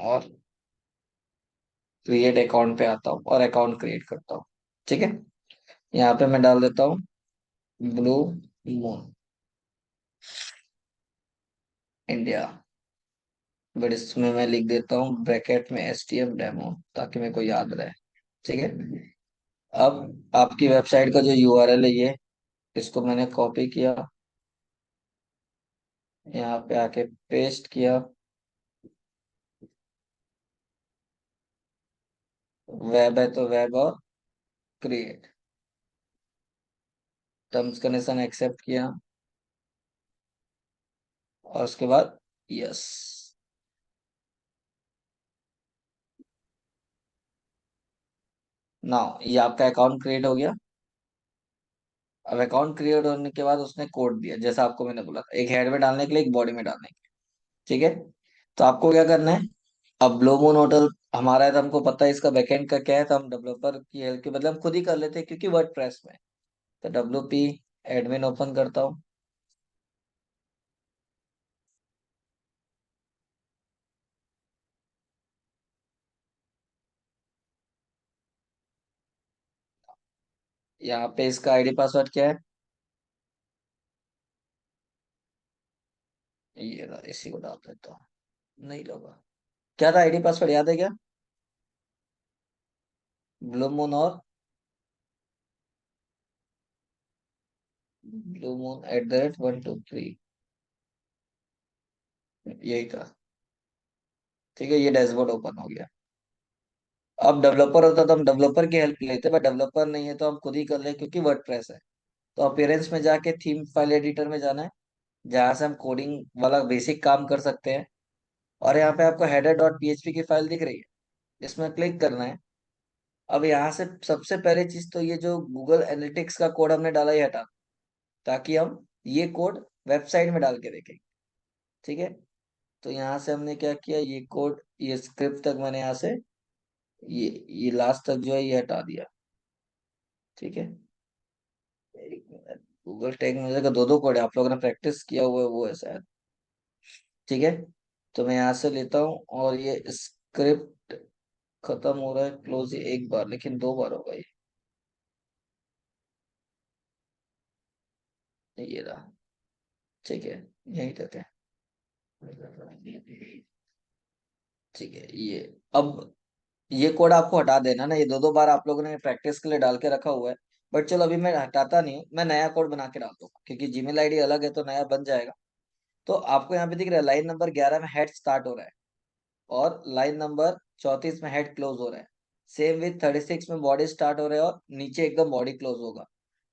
Speaker 1: और क्रिएट अकाउंट पे आता हूँ और अकाउंट क्रिएट करता हूँ, ठीक है। यहाँ पे मैं डाल देता हूँ ब्लू मून इंडिया, बट इसमें मैं लिख देता हूँ ब्रैकेट में STM डेमो ताकि मेरे को याद रहे, ठीक है। अब आपकी वेबसाइट का जो यूआरएल है ये, इसको मैंने कॉपी किया, यहाँ पे आके पेस्ट किया, वेब है तो वेब और क्रिएट, टर्म्स कंडीशन एक्सेप्ट किया, और उसके बाद यस। नाउ ये आपका अकाउंट क्रिएट हो गया। अब अकाउंट क्रिएट होने के बाद उसने कोड दिया जैसा आपको मैंने बोला था, एक हेड में डालने के लिए, एक बॉडी में डालने के लिए, ठीक है। तो आपको क्या करना है, अब ब्लू मून होटल हमारा है तो हमको पता है इसका बैकएंड का क्या है, तो हम डेवलपर की हेल्प के बदले हम खुद ही कर लेते हैं क्योंकि वर्डप्रेस में। तो WP एडमिन ओपन करता हूँ। यहाँ पे इसका आईडी पासवर्ड क्या है, ये रहा, इसी को डाल देता हूँ। नहीं लगा, क्या था आईडी पासवर्ड याद है क्या? ब्लू मून और ब्लू मून @123, यही था। ठीक है, ये डैशबोर्ड ओपन हो गया। अब डेवलपर होता तो हम डेवलपर की हेल्प लेते, बट डेवलपर नहीं है तो हम खुद ही कर ले क्योंकि वर्डप्रेस है। तो अपीयरेंस में जाके थीम फाइल एडिटर में जाना है, जहां से हम कोडिंग वाला बेसिक काम कर सकते हैं। और यहाँ पे आपको header.php की फाइल दिख रही है, इसमें क्लिक करना है। अब यहाँ से सबसे पहले चीज तो ये जो गूगल एनालिटिक्स का कोड हमने डाला ये हटा, ताकि हम ये कोड वेबसाइट में डाल के देखें। ठीक है, तो यहाँ से हमने क्या किया, ये कोड, ये स्क्रिप्ट तक मैंने यहाँ से ये लास्ट तक जो है ये हटा दिया। ठीक है, एक मिनट, गूगल टैग म्यूजिक का दो दो कोड है, आप लोगों ने प्रैक्टिस किया हुआ है वो है शायद। ठीक है, तो मैं यहाँ से लेता हूँ और ये स्क्रिप्ट खत्म हो रहा है, क्लोज एक बार लेकिन दो बार होगा ये रहा। ठीक है, यही तक है। ठीक है, ये अब ये कोड आपको हटा देना ना, ये दो दो बार आप लोगों ने प्रैक्टिस के लिए डाल के रखा हुआ है। बट चलो अभी मैं हटाता नहीं हूँ, मैं नया कोड बना के डाल दूंगा क्योंकि जीमेल आईडी अलग है तो नया बन जाएगा। तो आपको यहाँ पे दिख रहा है लाइन नंबर 11 में हेड स्टार्ट हो रहा है, और लाइन नंबर 34 में हेड क्लोज हो रहा है। सेम विथ 36 में बॉडी स्टार्ट हो रहा है और नीचे एकदम बॉडी क्लोज होगा।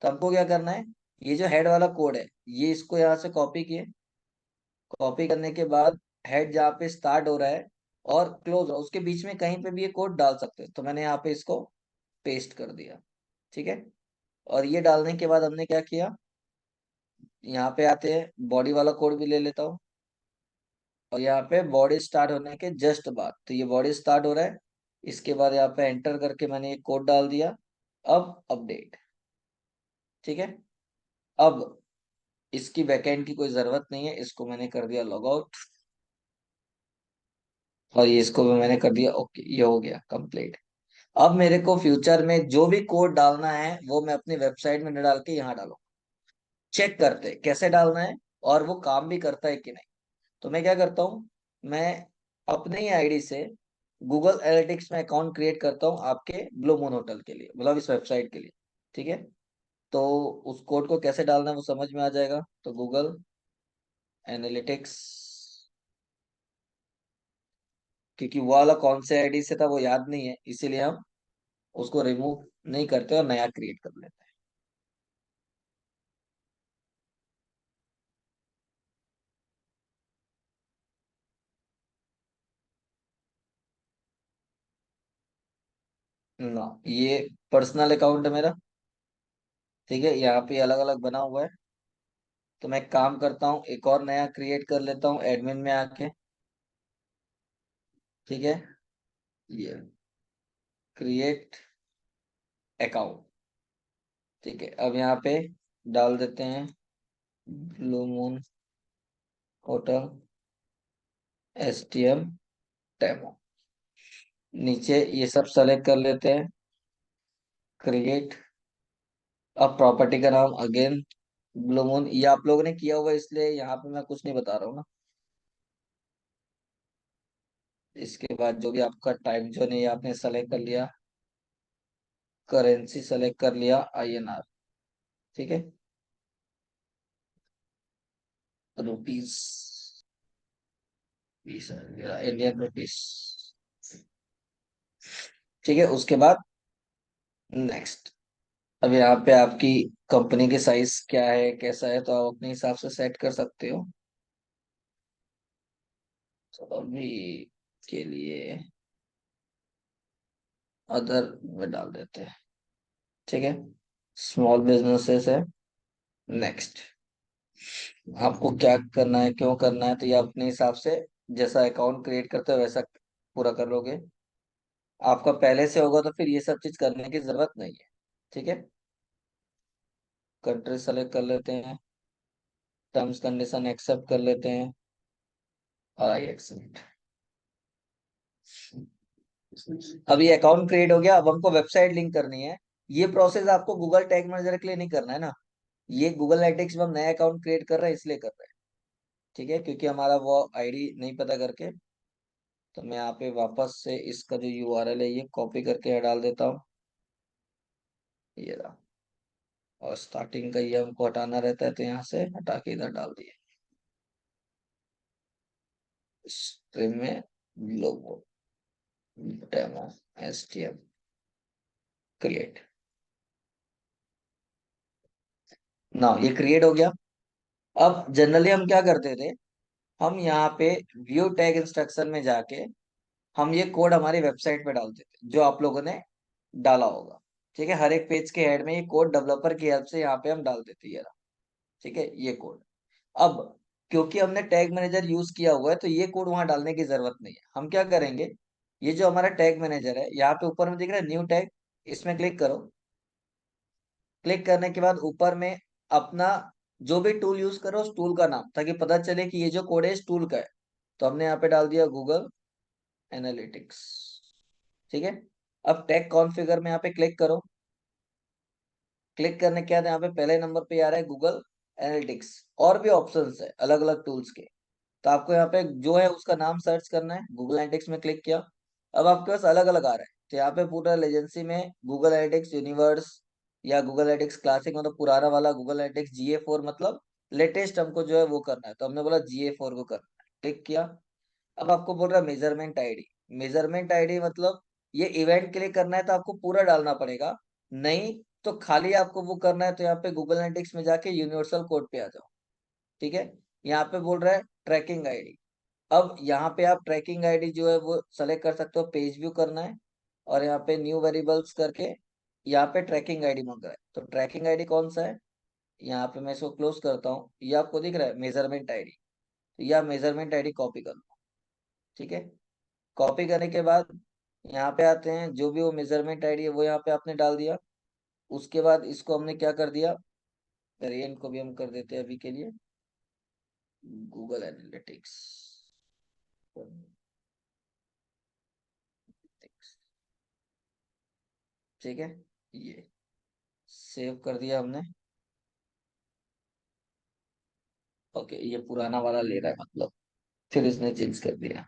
Speaker 1: तो हमको क्या करना है, ये जो हेड वाला कोड है ये इसको यहाँ से कॉपी किए। कॉपी करने के बाद हेड जहाँ पे स्टार्ट हो रहा है और क्लोज हो उसके बीच में कहीं पे भी ये कोड डाल सकते हैं, तो मैंने यहाँ पे इसको पेस्ट कर दिया। ठीक है, और ये डालने के बाद हमने क्या किया, यहाँ पे आते हैं, बॉडी वाला कोड भी ले लेता हूँ। और यहाँ पे बॉडी स्टार्ट होने के जस्ट बाद, तो ये बॉडी स्टार्ट हो रहा है, इसके बाद यहाँ पे एंटर करके मैंने ये कोड डाल दिया। अब अपडेट। ठीक है, अब इसकी बैकएंड की कोई जरूरत नहीं है, इसको मैंने कर दिया लॉग आउट। और ये इसको भी मैंने कर दिया ओके, ये हो गया कंप्लीट। अब मेरे को फ्यूचर में जो भी कोड डालना है वो मैं अपनी वेबसाइट में न डाल के यहाँ डालूं। चेक करते हैं कैसे डालना है और वो काम भी करता है कि नहीं। तो मैं क्या करता हूँ, मैं अपने ही आईडी से गूगल एनालिटिक्स में अकाउंट क्रिएट करता हूँ आपके ब्लू मून होटल के लिए, मतलब इस वेबसाइट के लिए। ठीक है, तो उस कोड को कैसे डालना है वो समझ में आ जाएगा। तो गूगल एनालिटिक्स, क्योंकि वो वाला कौन से आईडी से था वो याद नहीं है, इसीलिए हम उसको रिमूव नहीं करते और नया क्रिएट कर लेते हैं ना। ये पर्सनल अकाउंट है मेरा। ठीक है, यहाँ पे अलग अलग बना हुआ है। तो मैं एक काम करता हूँ, एक और नया क्रिएट कर लेता हूँ एडमिन में आके। ठीक है, ये क्रिएट अकाउंट। ठीक है, अब यहाँ पे डाल देते हैं blue moon hotel STM demo. नीचे ये सब सेलेक्ट कर लेते हैं, क्रिएट। अब प्रॉपर्टी का नाम अगेन ब्लू मून, ये आप लोगों ने किया हुआ है, इसलिए यहाँ पे मैं कुछ नहीं बता रहा हूँ ना। इसके बाद जो भी आपका टाइम जोन है ये आपने सेलेक्ट कर लिया, करेंसी सेलेक्ट कर लिया INR। ठीक है, रुपीस, INR। ठीक है, उसके बाद नेक्स्ट। अब यहाँ पे आपकी कंपनी की साइज क्या है कैसा है तो आप अपने हिसाब से सेट कर सकते हो। तो अभी के लिए अदर में डाल देते हैं। ठीक है, स्मॉल बिजनेसेस है। नेक्स्ट, आपको क्या करना है क्यों करना है तो ये अपने हिसाब से जैसा अकाउंट क्रिएट करते हो वैसा पूरा कर लोगे। आपका पहले से होगा तो फिर ये सब चीज करने की जरूरत नहीं है। ठीक है, कंट्री सेलेक्ट कर लेते हैं, टर्म्स कंडीशन एक्सेप्ट कर लेते हैं, और आई एक्सेप्ट। अब ये अकाउंट क्रिएट हो गया। अब हमको वेबसाइट लिंक करनी है। ये प्रोसेस आपको गूगल टैग मैनेजर के लिए नहीं करना है ना, ये गूगल एनालिटिक्स में हम नया अकाउंट क्रिएट कर रहे हैं इसलिए कर रहे हैं। ठीक है, क्योंकि हमारा वो आईडी नहीं पता करके। तो मैं यहाँ पे वापस से इसका जो यूआरएल है ये कॉपी करके यहाँ डाल देता हूँ, ये रहा। और स्टार्टिंग का ये हमको हटाना रहता है, तो यहाँ से हटा के इधर डाल दिए, स्ट्रीम में लोगो डेमो एसटीएम क्रिएट। ना ये क्रिएट हो गया। अब जनरली हम क्या करते थे, हम यहाँ पे व्यू टैग इंस्ट्रक्शन में जाके हम ये कोड हमारी वेबसाइट पे डालते थे जो आप लोगों ने डाला होगा। ठीक है, हर एक पेज के हेड में ये कोड डेवलपर की हेल्प से यहाँ पे हम डाल देते हैं, ये रहा। ठीक है, ये कोड। अब क्योंकि हमने टैग मैनेजर यूज किया हुआ है तो ये कोड वहां डालने की जरूरत नहीं है। हम क्या करेंगे, ये जो हमारा टैग मैनेजर है यहाँ पे ऊपर में दिख रहा है न्यू टैग, इसमें क्लिक करो। क्लिक करने के बाद ऊपर में अपना जो भी टूल यूज करो उस टूल का नाम, ताकि पता चले कि ये जो कोड है इस टूल का है। तो हमने यहाँ पे डाल दिया गूगल एनालिटिक्स। ठीक है, अब टैग कॉन्फ़िगर में यहाँ पे क्लिक करो। क्लिक करने के बाद यहाँ पे पहले नंबर पे आ रहा है गूगल एनालिटिक्स। और भी ऑप्शंस है अलग अलग टूल्स के, तो आपको यहाँ पे जो है उसका नाम सर्च करना है। गूगल एनालिटिक्स में क्लिक किया, अब आपके पास अलग अलग आ रहा है। तो यहाँ पे पूरा एजेंसी में गूगल एनालिटिक्स यूनिवर्स या गूगल एनालिटिक्स क्लासिक मतलब पुराना वाला गूगल एनालिटिक्स GA4 मतलब लेटेस्ट हमको जो है वो करना है, तो हमने बोला GA4 को करना है, क्लिक किया। अब आपको बोल रहा है मेजरमेंट आईडी। मेजरमेंट आईडी मतलब ये इवेंट के लिए करना है तो आपको पूरा डालना पड़ेगा, नहीं तो खाली आपको वो करना है तो यहाँ पे गूगल एनालिटिक्स में जाके यूनिवर्सल कोड पे आ जाओ। ठीक है, यहाँ पे बोल रहा है ट्रैकिंग आईडी। अब यहाँ पे आप ट्रैकिंग आईडी जो है वो सेलेक्ट कर सकते हो, पेज व्यू करना है और यहाँ पे न्यू वेरिएबल्स करके यहाँ पे ट्रैकिंग आईडी मांग रहा है। तो ट्रैकिंग आईडी कौन सा है, यहाँ पे मैं इसको क्लोज करता हूँ। ये आपको दिख रहा है मेजरमेंट आईडी, तो यह मेजरमेंट आईडी कॉपी कर लो। ठीक है, कॉपी करने के बाद यहाँ पे आते हैं, जो भी वो मेजरमेंट आईडी है वो यहाँ पे आपने डाल दिया। उसके बाद इसको हमने क्या कर दिया, वेरिएंट को भी हम कर देते हैं अभी के लिए गूगल एनालिटिक्स। ठीक है, ये सेव कर दिया हमने। ओके, ये पुराना वाला ले रहा है मतलब, फिर इसने चेंज कर दिया।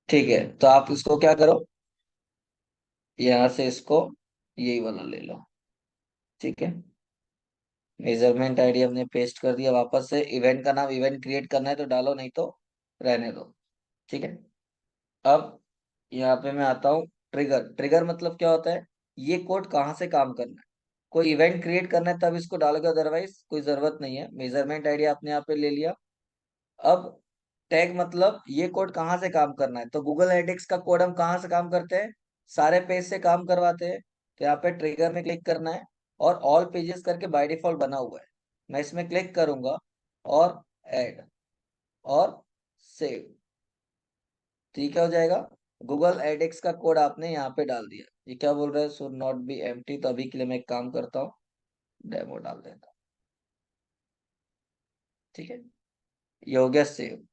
Speaker 1: ठीक है, तो आप इसको क्या करो, यहाँ से इसको यही वाला ले लो। ठीक है, मेजरमेंट आईडी हमने पेस्ट कर दिया। वापस से इवेंट का नाम इवेंट क्रिएट करना है तो डालो, नहीं तो रहने दो। ठीक है, अब यहाँ पे मैं आता हूँ ट्रिगर। ट्रिगर मतलब क्या होता है, ये कोड कहाँ से काम करना है। कोई इवेंट क्रिएट करना है तब इसको डालोगे, अदरवाइज कोई जरूरत नहीं है। मेजरमेंट आईडी आपने यहाँ पे ले लिया। अब टैग मतलब ये कोड कहाँ से काम करना है, तो गूगल एनालिटिक्स का कोड हम कहाँ से काम करते हैं, सारे पेज से काम करवाते हैं। तो यहाँ पे ट्रिगर में क्लिक करना है और ऑल पेजेस करके बाय डिफॉल्ट बना हुआ है। मैं इसमें क्लिक करूंगा और ऐड और सेव, ठीक है, हो जाएगा। गूगल एडिक्स का कोड आपने यहाँ पे डाल दिया। ये क्या बोल रहा है, शुड नॉट बी एम्प्टी। तो अभी के लिए मैं एक काम करता हूँ, डेमो डाल देता हूँ। ठीक है, ये हो गया सेव।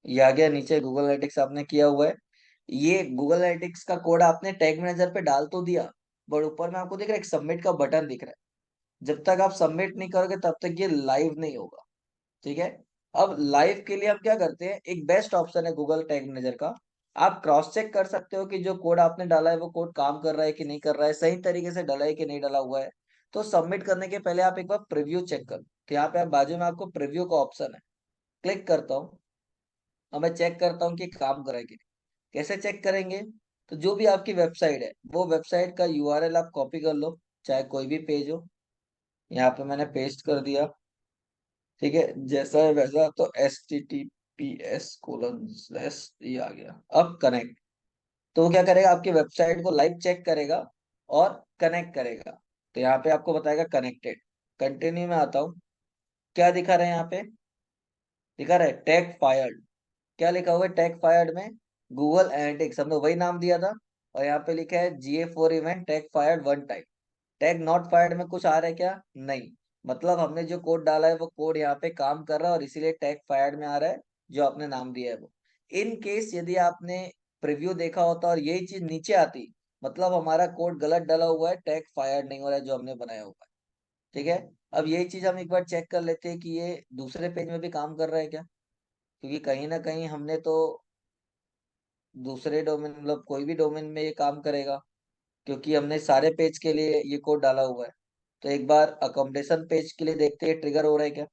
Speaker 1: ये आ गया नीचे, गूगल एनालिटिक्स आपने किया हुआ है। ये गूगल एनालिटिक्स का कोड आपने टैग मैनेजर पे डाल तो दिया, बट ऊपर में आपको दिख रहा है एक सबमिट का बटन दिख रहा है। जब तक आप सबमिट नहीं करोगे तब तक ये लाइव नहीं होगा। ठीक है, अब लाइव के लिए हम क्या करते हैं, एक बेस्ट ऑप्शन है गूगल टैग मैनेजर का। आप क्रॉस चेक कर सकते हो कि जो कोड आपने डाला है वो कोड काम कर रहा है कि नहीं कर रहा है, सही तरीके से डाला है कि नहीं डाला हुआ है। तो सबमिट करने के पहले आप एक बार प्रीव्यू चेक करो। तो यहाँ पे आप बाजू में आपको प्रीव्यू का ऑप्शन है, क्लिक करता हूँ और मैं चेक करता हूँ कि काम कर रहा है कि नहीं। कैसे चेक करेंगे, तो जो भी आपकी वेबसाइट है वो वेबसाइट का यूआरएल आप कॉपी कर लो, चाहे कोई भी पेज हो। यहाँ पे मैंने पेस्ट कर दिया। ठीक है, जैसा है वैसा, तो https:/, ये आ गया। अब कनेक्ट, तो वो क्या करेगा, आपकी वेबसाइट को लाइव चेक करेगा और कनेक्ट करेगा। तो यहाँ पे आपको बताएगा कनेक्टेड। कंटिन्यू में आता हूँ, क्या दिखा रहे हैं यहाँ पे, दिखा रहा है टैग फायर्ड। क्या लिखा हुआ है टैग फायर्ड में, गूगल एनालिटिक्स हमने वही नाम दिया था, और यहाँ पे लिखा है GA4 event tag fired 1 time. Tag not fired में कुछ आ रहा है क्या? नहीं। मतलब हमने जो कोड डाला है वो कोड यहाँ पे काम कर रहा है, और इसीलिए टैग फायर्ड में आ रहा है जो आपने नाम दिया है वो। इन केस यदि आपने प्रीव्यू देखा होता और यही चीज नीचे आती, मतलब हमारा कोड गलत डाला हुआ है, टैग फायर्ड नहीं हो रहा है जो हमने बनाया हुआ है। ठीक है। अब यही चीज हम एक बार चेक कर लेते हैं कि ये दूसरे पेज में भी काम कर रहा है क्या, क्योंकि कहीं ना कहीं हमने तो दूसरे डोमेन, मतलब कोई भी डोमेन में ये काम करेगा, क्योंकि हमने सारे पेज के लिए ये कोड डाला हुआ है। तो एक बार अकोमोडेशन पेज के लिए देखते हैं ट्रिगर हो रहा है क्या।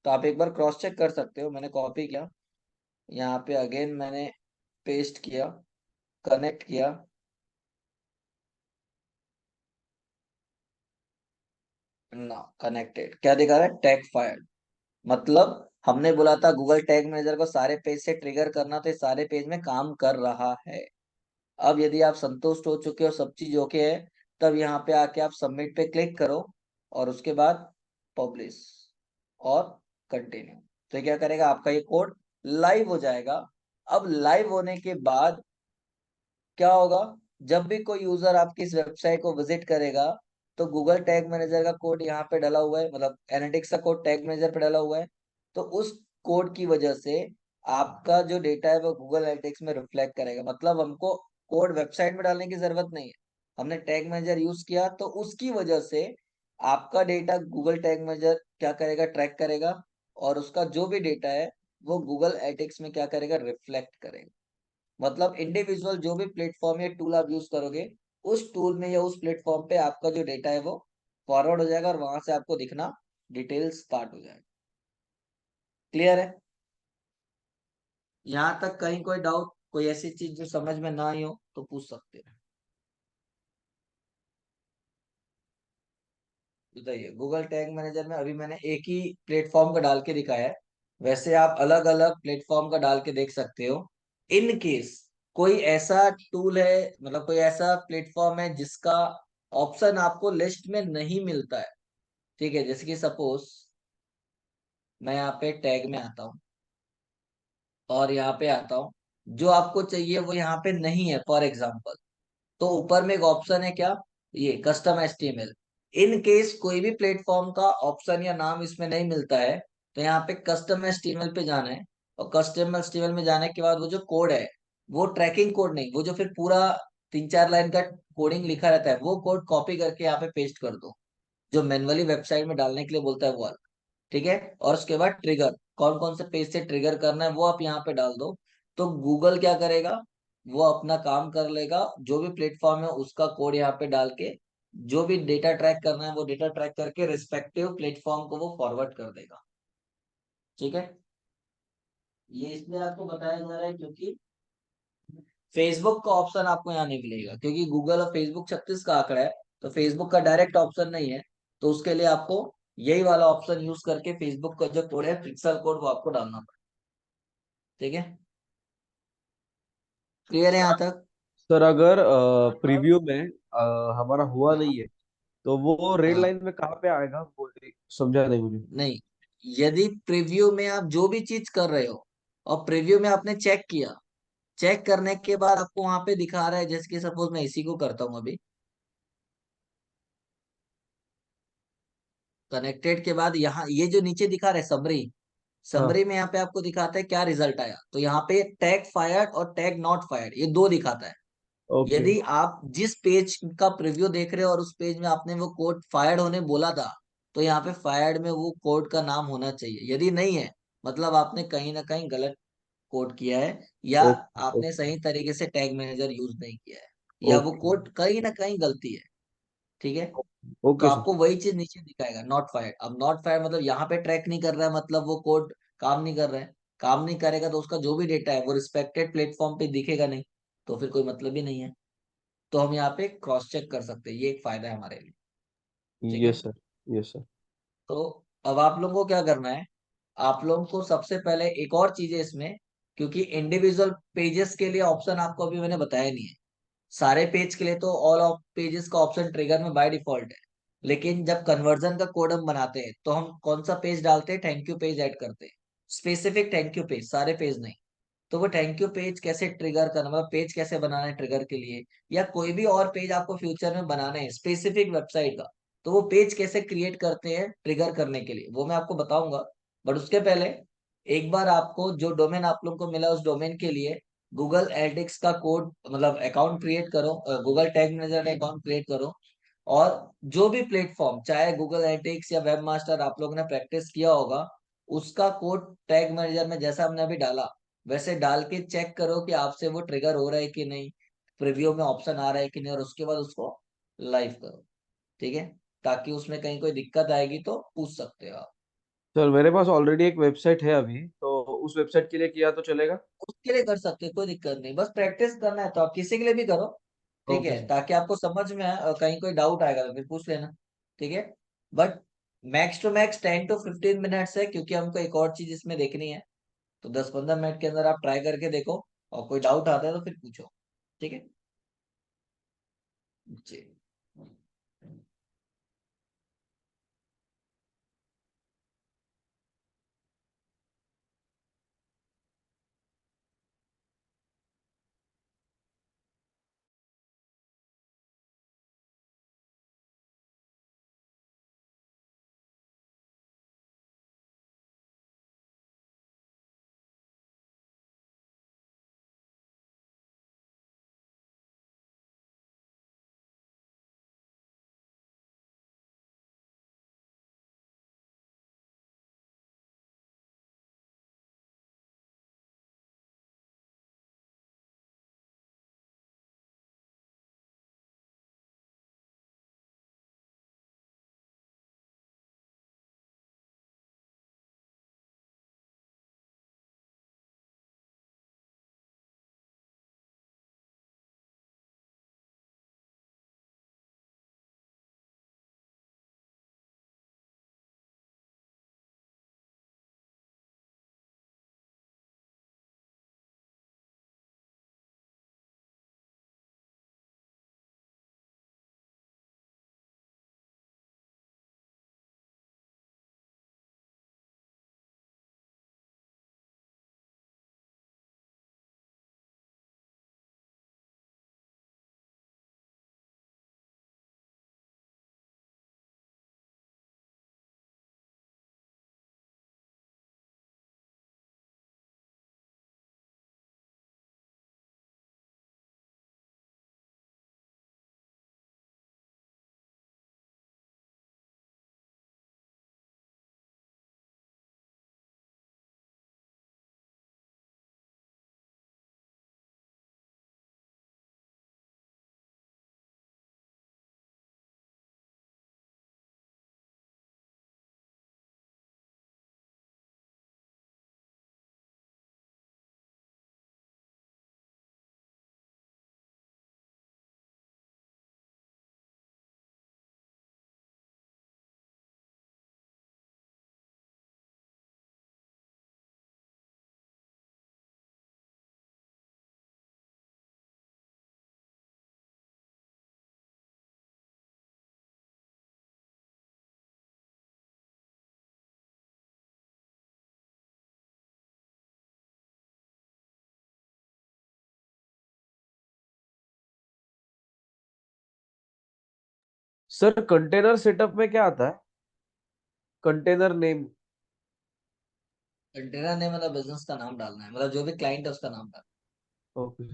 Speaker 1: तो आप एक बार क्रॉस चेक कर सकते हो। मैंने कॉपी किया, यहाँ पे अगेन मैंने पेस्ट किया, कनेक्ट किया, ना कनेक्टेड, क्या दिखा रहा है? Tag file. मतलब हमने बोला था गूगल टैग मैनेजर को सारे पेज से ट्रिगर करना, तो ये सारे पेज में काम कर रहा है। अब यदि आप संतुष्ट हो चुके हो, सब चीज ओके है, तब यहाँ पे आके आप सबमिट पे क्लिक करो, और उसके बाद पब्लिश और कंटिन्यू। तो क्या करेगा, आपका ये कोड लाइव हो जाएगा। अब लाइव होने के बाद क्या होगा, जब भी कोई यूजर आपकी इस वेबसाइट को विजिट करेगा, तो गूगल टैग मैनेजर का कोड यहाँ पे डाला हुआ है, मतलब एनालिटिक्स का कोड टैग मैनेजर पे डाला हुआ है, तो उस कोड की वजह से आपका जो डेटा है वो गूगल एनालिटिक्स में रिफ्लेक्ट करेगा। मतलब हमको कोड वेबसाइट में डालने की जरूरत नहीं है, हमने टैग मैनेजर यूज किया, तो उसकी वजह से आपका डेटा गूगल टैग मैनेजर क्या करेगा, ट्रैक करेगा, और उसका जो भी डेटा है वो गूगल एनालिटिक्स में क्या करेगा, रिफ्लेक्ट करेगा। मतलब इंडिविजुअल जो भी प्लेटफॉर्म या टूल आप यूज करोगे, उस टूल में या उस प्लेटफॉर्म पे आपका जो डेटा है वो फॉरवर्ड हो जाएगा, और वहां से आपको दिखना डिटेल्स स्टार्ट हो जाएगा। क्लियर है? यहाँ तक कहीं कोई डाउट, कोई ऐसी चीज जो समझ में ना आई हो तो पूछ सकते हैं। बताइए। गूगल टैग मैनेजर में अभी मैंने एक ही प्लेटफॉर्म का डाल के दिखाया है, वैसे आप अलग अलग प्लेटफॉर्म का डाल के देख सकते हो। इन केस कोई ऐसा टूल है, मतलब कोई ऐसा प्लेटफॉर्म है जिसका ऑप्शन आपको लिस्ट में नहीं मिलता है, ठीक है, जैसे कि सपोज मैं यहाँ पे टैग में आता हूँ, और यहाँ पे आता हूँ, जो आपको चाहिए वो यहाँ पे नहीं है फॉर एग्जाम्पल, तो ऊपर में एक ऑप्शन है क्या, ये कस्टम HTML। इन केस कोई भी प्लेटफॉर्म का ऑप्शन या नाम इसमें नहीं मिलता है, तो यहाँ पे कस्टम HTML पे जाना है, और कस्टम HTML में जाने के बाद वो जो कोड है, वो ट्रैकिंग कोड नहीं, वो जो फिर पूरा 3-4 लाइन का कोडिंग लिखा रहता है, वो कोड कॉपी करके यहाँ पे पेस्ट कर दो, जो मैनुअली वेबसाइट में डालने के लिए बोलता है वो वाला। ठीक है। और उसके बाद ट्रिगर, कौन कौन से पेज से ट्रिगर करना है वो आप यहाँ पे डाल दो, तो गूगल क्या करेगा, वो अपना काम कर लेगा, जो भी प्लेटफॉर्म है उसका कोड यहाँ पे डाल के जो भी डेटा ट्रैक करना है वो डेटा ट्रैक करके रिस्पेक्टिव प्लेटफॉर्म को वो फॉरवर्ड कर देगा। ठीक है। ये इसलिए आपको बताया जा रहा है क्योंकि फेसबुक का ऑप्शन आपको यहाँ नहीं मिलेगा, क्योंकि गूगल और फेसबुक 36 का आंकड़ा है, तो फेसबुक का डायरेक्ट ऑप्शन नहीं है। तो उसके लिए आपको यही वाला ऑप्शन यूज करके फेसबुक का जो कोड है, पिक्सल कोड, वो आपको डालना पड़ेगा। ठीक है। क्लियर है
Speaker 2: सर
Speaker 1: यहाँ तक?
Speaker 2: सर अगर प्रीव्यू में हमारा हुआ
Speaker 1: हाँ।
Speaker 2: नहीं है, तो वो रेड
Speaker 1: हाँ।
Speaker 2: लाइन में कहाँ पे आएगा, वो समझा नहीं मुझे।
Speaker 1: नहीं, यदि प्रीव्यू में आप जो भी चीज कर रहे हो, और प्रीव्यू में आपने चेक किया, चेक करने के बाद आपको वहां पे दिखा रहा है, जैसे कि सपोज मैं इसी को करता हूँ अभी, कनेक्टेड के बाद यहाँ ये जो नीचे दिखा रहा है समरी, समरी
Speaker 2: हाँ।
Speaker 1: में यहाँ पे आपको दिखाता है क्या रिजल्ट आया, तो यहाँ पे टैग फायर्ड और टैग नॉट फायर्ड ये दो दिखाता है।
Speaker 2: ओके।
Speaker 1: यदि आप जिस पेज का प्रीव्यू देख रहे हो और उस पेज में आपने वो कोड फायर्ड होने बोला था, तो यहाँ पे फायर्ड में वो कोड का नाम होना चाहिए। यदि नहीं है, मतलब आपने कहीं ना कहीं गलत कोड किया है, या
Speaker 2: ओके।
Speaker 1: आपने
Speaker 2: ओके।
Speaker 1: सही तरीके से टैग मैनेजर यूज नहीं किया है, या वो
Speaker 2: ओके।
Speaker 1: कोड कहीं ना कहीं गलती है। ठीक है। तो
Speaker 2: ओके सर।
Speaker 1: आपको वही चीज नीचे दिखाएगा, नॉट फायर्ड। अब नॉट फायर्ड मतलब यहाँ पे ट्रैक नहीं कर रहा है, मतलब वो कोड काम नहीं कर रहा है। काम नहीं करेगा तो उसका जो भी डेटा है वो रिस्पेक्टेड प्लेटफॉर्म पे दिखेगा नहीं, तो फिर कोई मतलब ही नहीं है। तो हम यहाँ पे क्रॉस चेक कर सकते हैं, ये एक फायदा है हमारे लिए। ठीक है।
Speaker 2: Yes sir. Yes sir.
Speaker 1: तो अब आप लोगों को क्या करना है, आप लोगों को सबसे पहले एक और चीज है इसमें, क्योंकि इंडिविजुअल पेजेस के लिए ऑप्शन आपको अभी मैंने बताया नहीं है। सारे पेज के लिए तो ऑल ऑफ पेजेस का ऑप्शन ट्रिगर में बाय डिफॉल्ट है, लेकिन जब कन्वर्जन का कोड हम बनाते हैं तो हम कौन सा पेज डालते हैं, थैंक यू पेज ऐड करते हैं, स्पेसिफिक थैंक यू पेज, सारे पेज नहीं। तो वो थैंक यू पेज कैसे ट्रिगर करना, मतलब पेज कैसे बनाना है ट्रिगर के लिए, या कोई भी और पेज आपको फ्यूचर में बनाना है स्पेसिफिक वेबसाइट का, तो वो पेज कैसे क्रिएट करते हैं ट्रिगर करने के लिए, वो मैं आपको बताऊंगा। बट उसके पहले एक बार आपको जो डोमेन आप लोगों को मिला उस डोमेन के लिए गूगल एनालिटिक्स का कोड मतलब अकाउंट क्रिएट करो, गूगल टैग मैनेजर में अकाउंट क्रिएट करो, और जो भी प्लेटफॉर्म चाहे गूगल एनालिटिक्स या वेब मास्टर आप लोगों ने प्रैक्टिस किया होगा, उसका कोड टैग मैनेजर में जैसा हमने अभी डाला वैसे डाल के चेक करो कि आपसे वो ट्रिगर हो रहा है कि नहीं, प्रीव्यू में ऑप्शन आ रहा है कि नहीं, और उसके बाद उसको लाइव करो। ठीक है, ताकि उसमें कहीं कोई दिक्कत आएगी तो पूछ सकते हो आप।
Speaker 2: सर मेरे पास ऑलरेडी एक वेबसाइट है अभी, तो उस वेबसाइट के लिए किया तो चलेगा?
Speaker 1: उसके लिए कर सकते हो, कोई दिक्कत नहीं, बस प्रैक्टिस करना है तो आप किसी के लिए भी करो। ठीक
Speaker 2: ओके
Speaker 1: है,
Speaker 2: सर।
Speaker 1: ताकि आपको समझ में आए, और कहीं कोई डाउट आएगा तो फिर पूछ लेना। ठीक है, but max to max 10 to 15 minutes है, क्योंकि हमको एक और चीज इसमें देखनी है। तो 10-15 मिनट के अंदर आप ट्राई करके देखो, और कोई डाउट आता है तो फिर पूछो। ठीक है जी।
Speaker 2: सर कंटेनर सेटअप में क्या आता है? Container name?
Speaker 1: कंटेनर ने मतलब बिजनेस का नाम डालना है, मतलब जो भी क्लाइंट है उसका नाम डालना
Speaker 2: ओके।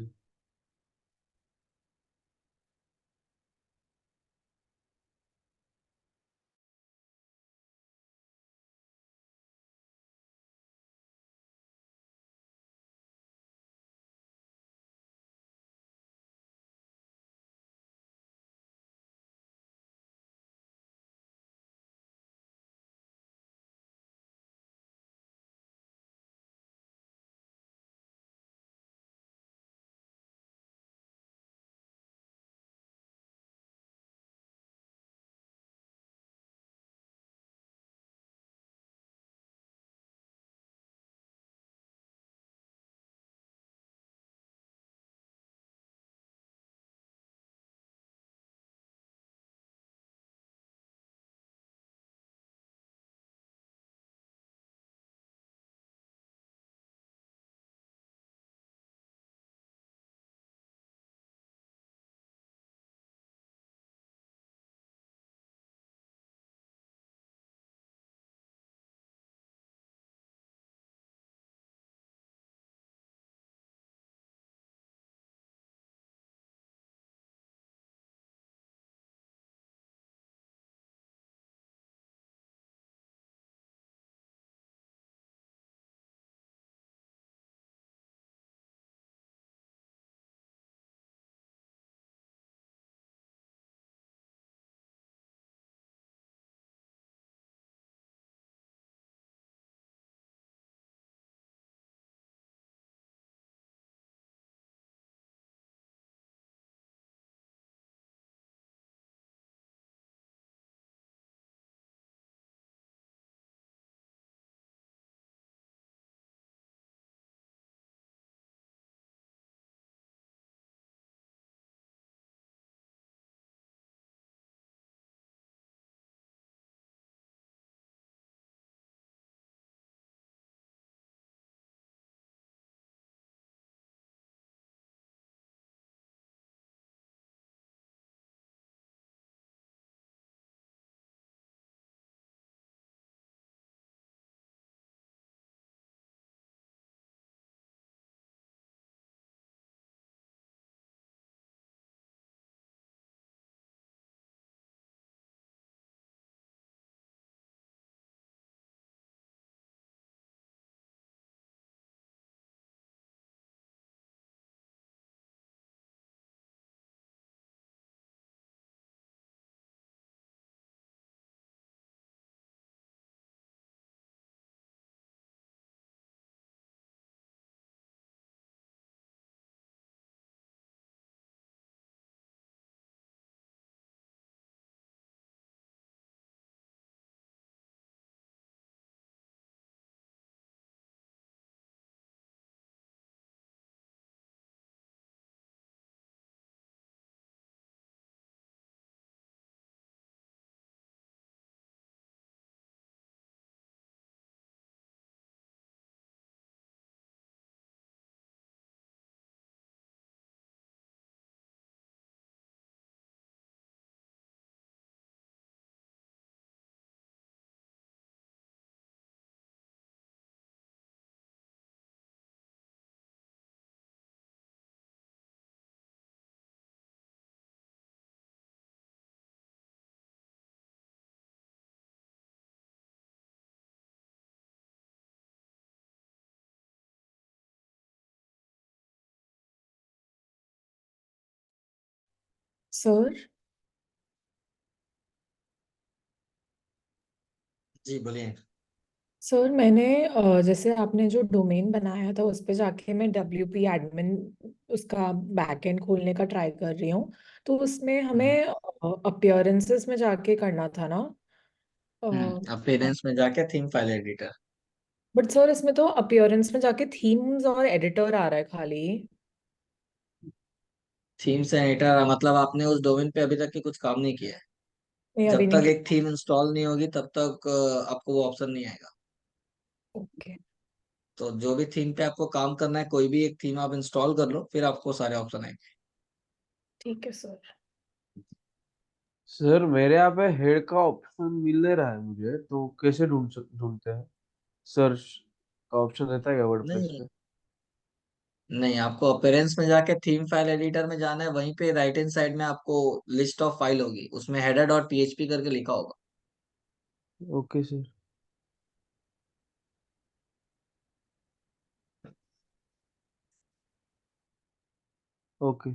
Speaker 3: सर
Speaker 1: जी बोलिए।
Speaker 3: सर मैंने जैसे आपने जो डोमेन बनाया था उस पे जाके मैं WP एडमिन उसका बैकएंड खोलने का ट्राई कर रही हूँ। तो उसमें हमें अपीयरेंसेस में जाके करना था ना।
Speaker 1: अब पेरेंट्स में जाके theme file editor.
Speaker 3: But sir इसमें तो अपीयरेंस में जाके थीम्स और एडिटर आ रहा है खाली।
Speaker 1: थीम्स एडिटर मतलब आपने उस डोमेन पे अभी तक के कुछ काम नहीं किया है।
Speaker 3: नहीं अभी
Speaker 1: जब
Speaker 3: नहीं
Speaker 1: तक
Speaker 3: किया।
Speaker 1: एक थीम इंस्टॉल नहीं होगी तब तक आपको वो ऑप्शन नहीं आएगा।
Speaker 3: ओके।
Speaker 1: तो जो भी थीम पे आपको काम करना है, कोई भी एक थीम आप इंस्टॉल कर लो, फिर आपको सारे ऑप्शन आएंगे।
Speaker 3: ठीक है सर।
Speaker 2: सर मेरे यहाँ पे हेड का ऑप्शन मिल नहीं रहा है मुझे, तो कैसे ढूंढते हैं? सर्च का ऑप्शन रहता है क्या वर्डप्रेस
Speaker 1: नहीं
Speaker 2: पे?
Speaker 1: नहीं, आपको अपीयरेंस में जाके थीम फाइल एडिटर में जाना है। वहीं पे राइट हैंड साइड में आपको लिस्ट ऑफ फाइल होगी, उसमें header.php करके लिखा होगा।
Speaker 2: Okay sir. ओके।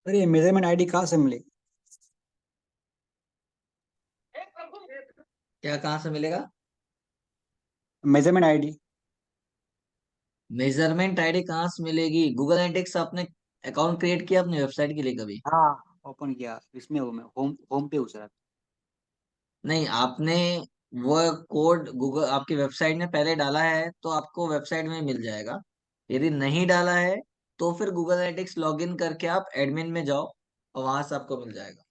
Speaker 4: अरे मेजरमेंट आईडी कहाँ से मिली?
Speaker 1: क्या कहाँ से मिलेगा?
Speaker 4: Measurement ID.
Speaker 1: मेजरमेंट आईडी कहाँ से मिलेगी? गूगल एनालिटिक्स आपने अकाउंट क्रिएट किया अपनी वेबसाइट के लिए कभी?
Speaker 4: हाँ, ओपन किया, इसमें हूँ मैं, होम होम पे हूँ सर।
Speaker 1: नहीं, आपने वो कोड गूगल आपकी वेबसाइट में पहले डाला है तो आपको वेबसाइट में मिल जाएगा। यदि नहीं डाला है तो फिर गूगल एनालिटिक्स लॉग इन करके आप एडमिन में जाओ और वहां से आपको मिल जाएगा।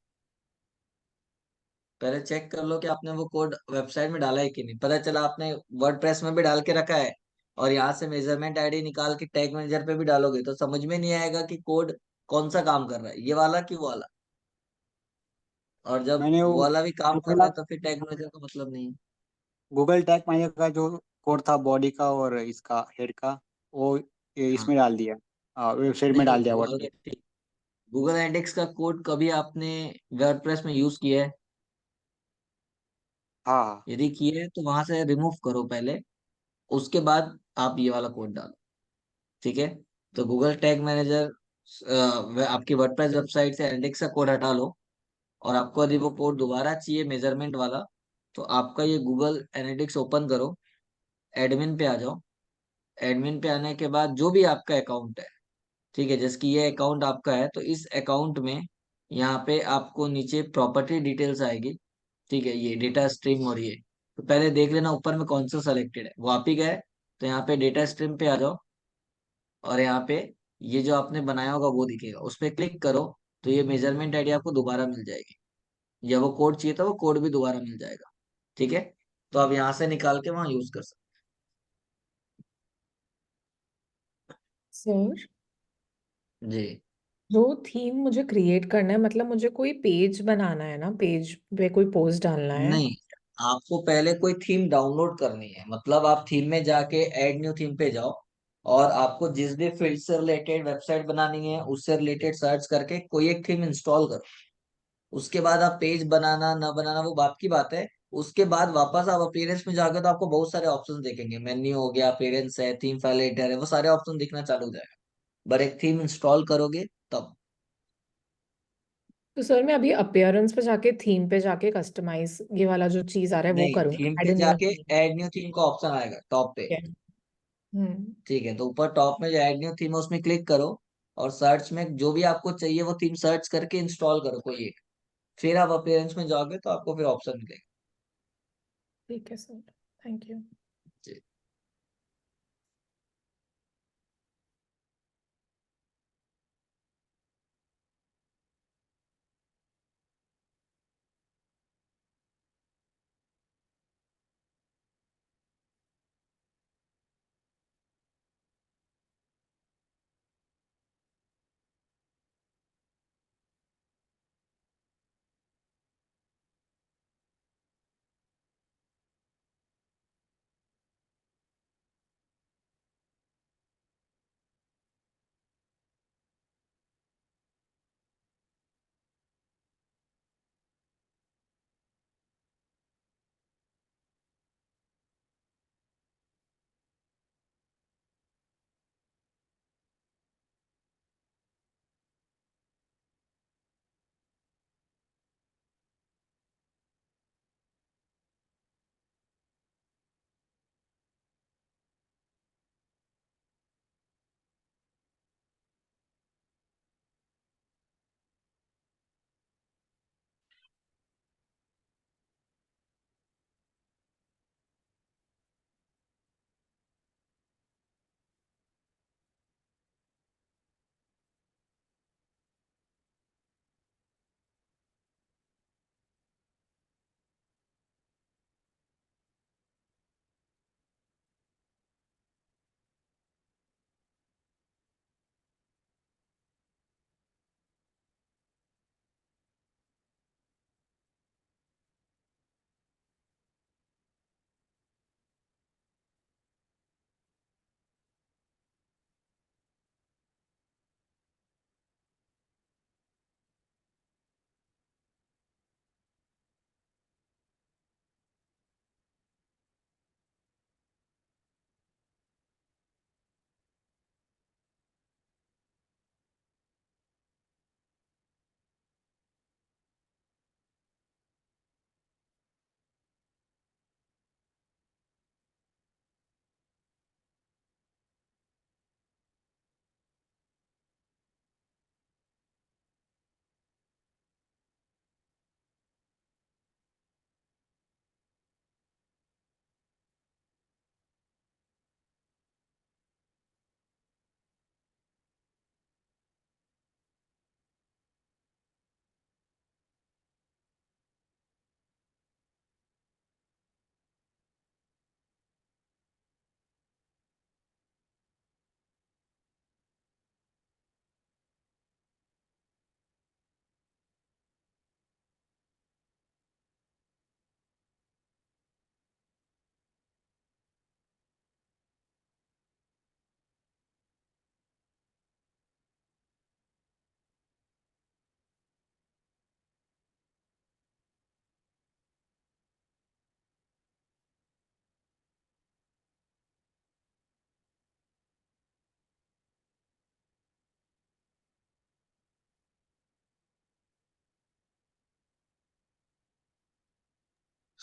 Speaker 1: पहले चेक कर लो कि आपने वो कोड वेबसाइट में डाला है कि नहीं। पता चला आपने वर्डप्रेस में भी डाल के रखा है और यहाँ से मेजरमेंट आईडी निकाल के टैग मैनेजर पे भी डालोगे तो समझ में नहीं आएगा कि कोड कौन सा काम कर रहा है, ये वाला कि वो वाला। और जब
Speaker 4: मैंने
Speaker 1: वो
Speaker 4: वो
Speaker 1: वाला भी काम
Speaker 4: जो
Speaker 1: कर रहा
Speaker 4: पहला
Speaker 1: है तो फिर टैग मैनेजर का मतलब नहीं है।
Speaker 4: गूगल टैग मैनेजर का जो कोड था बॉडी का और इसका हेड का, वो ये
Speaker 1: हाँ,
Speaker 4: इसमें डाल दिया, वेबसाइट में
Speaker 1: नहीं
Speaker 4: डाल दिया
Speaker 1: वो
Speaker 4: वर्ड
Speaker 1: वाला
Speaker 4: में।
Speaker 1: ठीक। गूगल एनालिटिक्स का कोड कभी आपने वर्डप्रेस में यूज किया है?
Speaker 4: हाँ हाँ।
Speaker 1: यदि किया है तो वहां से रिमूव करो पहले, उसके बाद आप ये वाला कोड डालो। ठीक है। तो गूगल टैग मैनेजर आपकी वर्डप्रेस वेबसाइट से एनालिटिक्स का कोड हटा लो। और आपको यदि वो कोड दोबारा चाहिए मेजरमेंट वाला, तो आपका ये गूगल एनालिटिक्स ओपन करो, एडमिन पे आ जाओ। एडमिन पे आने के बाद जो भी आपका अकाउंट है, ठीक है, जैसे कि ये अकाउंट आपका है तो इस अकाउंट में यहाँ पे आपको नीचे प्रॉपर्टी डिटेल्स आएगी। ठीक है, ये डेटा स्ट्रीम और ये तो पहले देख लेना ऊपर में कौन सा सेलेक्टेड है, वो आप ही का है। तो यहाँ पे डेटा स्ट्रीम पे आ जाओ और यहाँ पे ये जो आपने बनाया होगा वो दिखेगा, उस पर क्लिक करो। तो ये मेजरमेंट आईडी आपको दोबारा मिल जाएगी, या वो कोड चाहिए था वो कोड भी दोबारा मिल जाएगा। ठीक है। तो आप यहाँ से निकाल के वहां यूज कर सकते
Speaker 3: सर,
Speaker 1: हैं। जी।
Speaker 3: जो थीम मुझे क्रिएट करना है, मतलब मुझे कोई पेज बनाना है ना, पेज पे कोई पोस्ट डालना है।
Speaker 1: नहीं, आपको पहले कोई थीम डाउनलोड करनी है। मतलब आप थीम में जाके ऐड न्यू थीम पे जाओ और आपको जिस भी फील्ड से रिलेटेड वेबसाइट बनानी है उससे रिलेटेड सर्च करके कोई एक थीम इंस्टॉल करो। उसके बाद आप पेज बनाना ना बनाना वो बात की बात है। उसके बाद वापस आप अपीयरेंस में जाओगे तो आपको बहुत सारे ऑप्शंस दिखेंगे, मेन्यू हो गया, अपीयरेंस है, थीम फाइल एडिटर है, वो सारे ऑप्शन दिखना चालू हो जाएगा। पर एक थीम इंस्टॉल करोगे तब।
Speaker 3: तो सर मैं अभी अपीयरेंस पे जाके थीम पे जाके कस्टमाइज ये वाला जो चीज आ रहा है वो
Speaker 1: नहीं,
Speaker 3: करूँगा,
Speaker 1: थीम
Speaker 3: ऐड
Speaker 1: पे
Speaker 3: न्यू
Speaker 1: जाके
Speaker 3: थीम।
Speaker 1: ऐड न्यू थीम का ऑप्शन आएगा टॉप पे।
Speaker 3: ठीक है। हम्म।
Speaker 1: ठीक है, तो ऊपर टॉप में जो ऐड न्यू थीम है उसमें क्लिक करो और सर्च में जो भी आपको चाहिए वो थीम सर्च करके इंस्टॉल करो कोई एक। फिर आप अपीयरेंस में जाओगे तो आपको फिर ऑप्शन मिलेगा।
Speaker 3: ठीक है सर, थैंक यू।
Speaker 1: जी।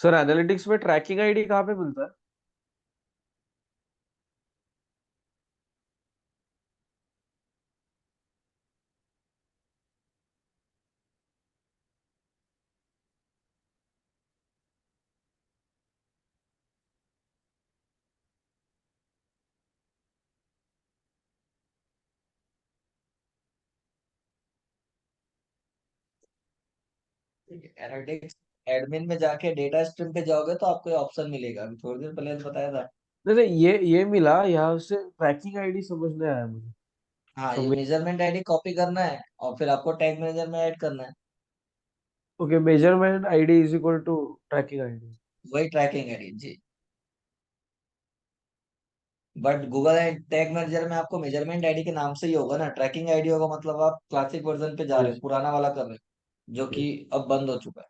Speaker 2: सर एनालिटिक्स में ट्रैकिंग आईडी कहाँ पे मिलता है?
Speaker 1: एनालिटिक्स एडमिन में जाके डेटा स्ट्रीम पे जाओगे तो आपको ऑप्शन मिलेगा, अभी थोड़ी देर पहले बताया था।
Speaker 2: नहीं नहीं, ये मिला, यहाँ से ट्रैकिंग आईडी समझ में आया मुझे।
Speaker 1: हाँ,
Speaker 2: तो
Speaker 1: ये मेजरमेंट आईडी कॉपी करना है और फिर आपको टैग मैनेजर में ऐड करना है।
Speaker 2: Okay, measurement ID is equal to tracking ID.
Speaker 1: वही ट्रैकिंग आईडी जी। बट गूगल टैग मैनेजर में आपको मेजरमेंट आईडी के नाम से ही होगा ना, ट्रैकिंग आईडी होगा मतलब आप क्लासिक वर्जन पे जा रहे हो,
Speaker 2: यस।
Speaker 1: पुराना वाला कर रहे हो जो कि अब बंद हो चुका है।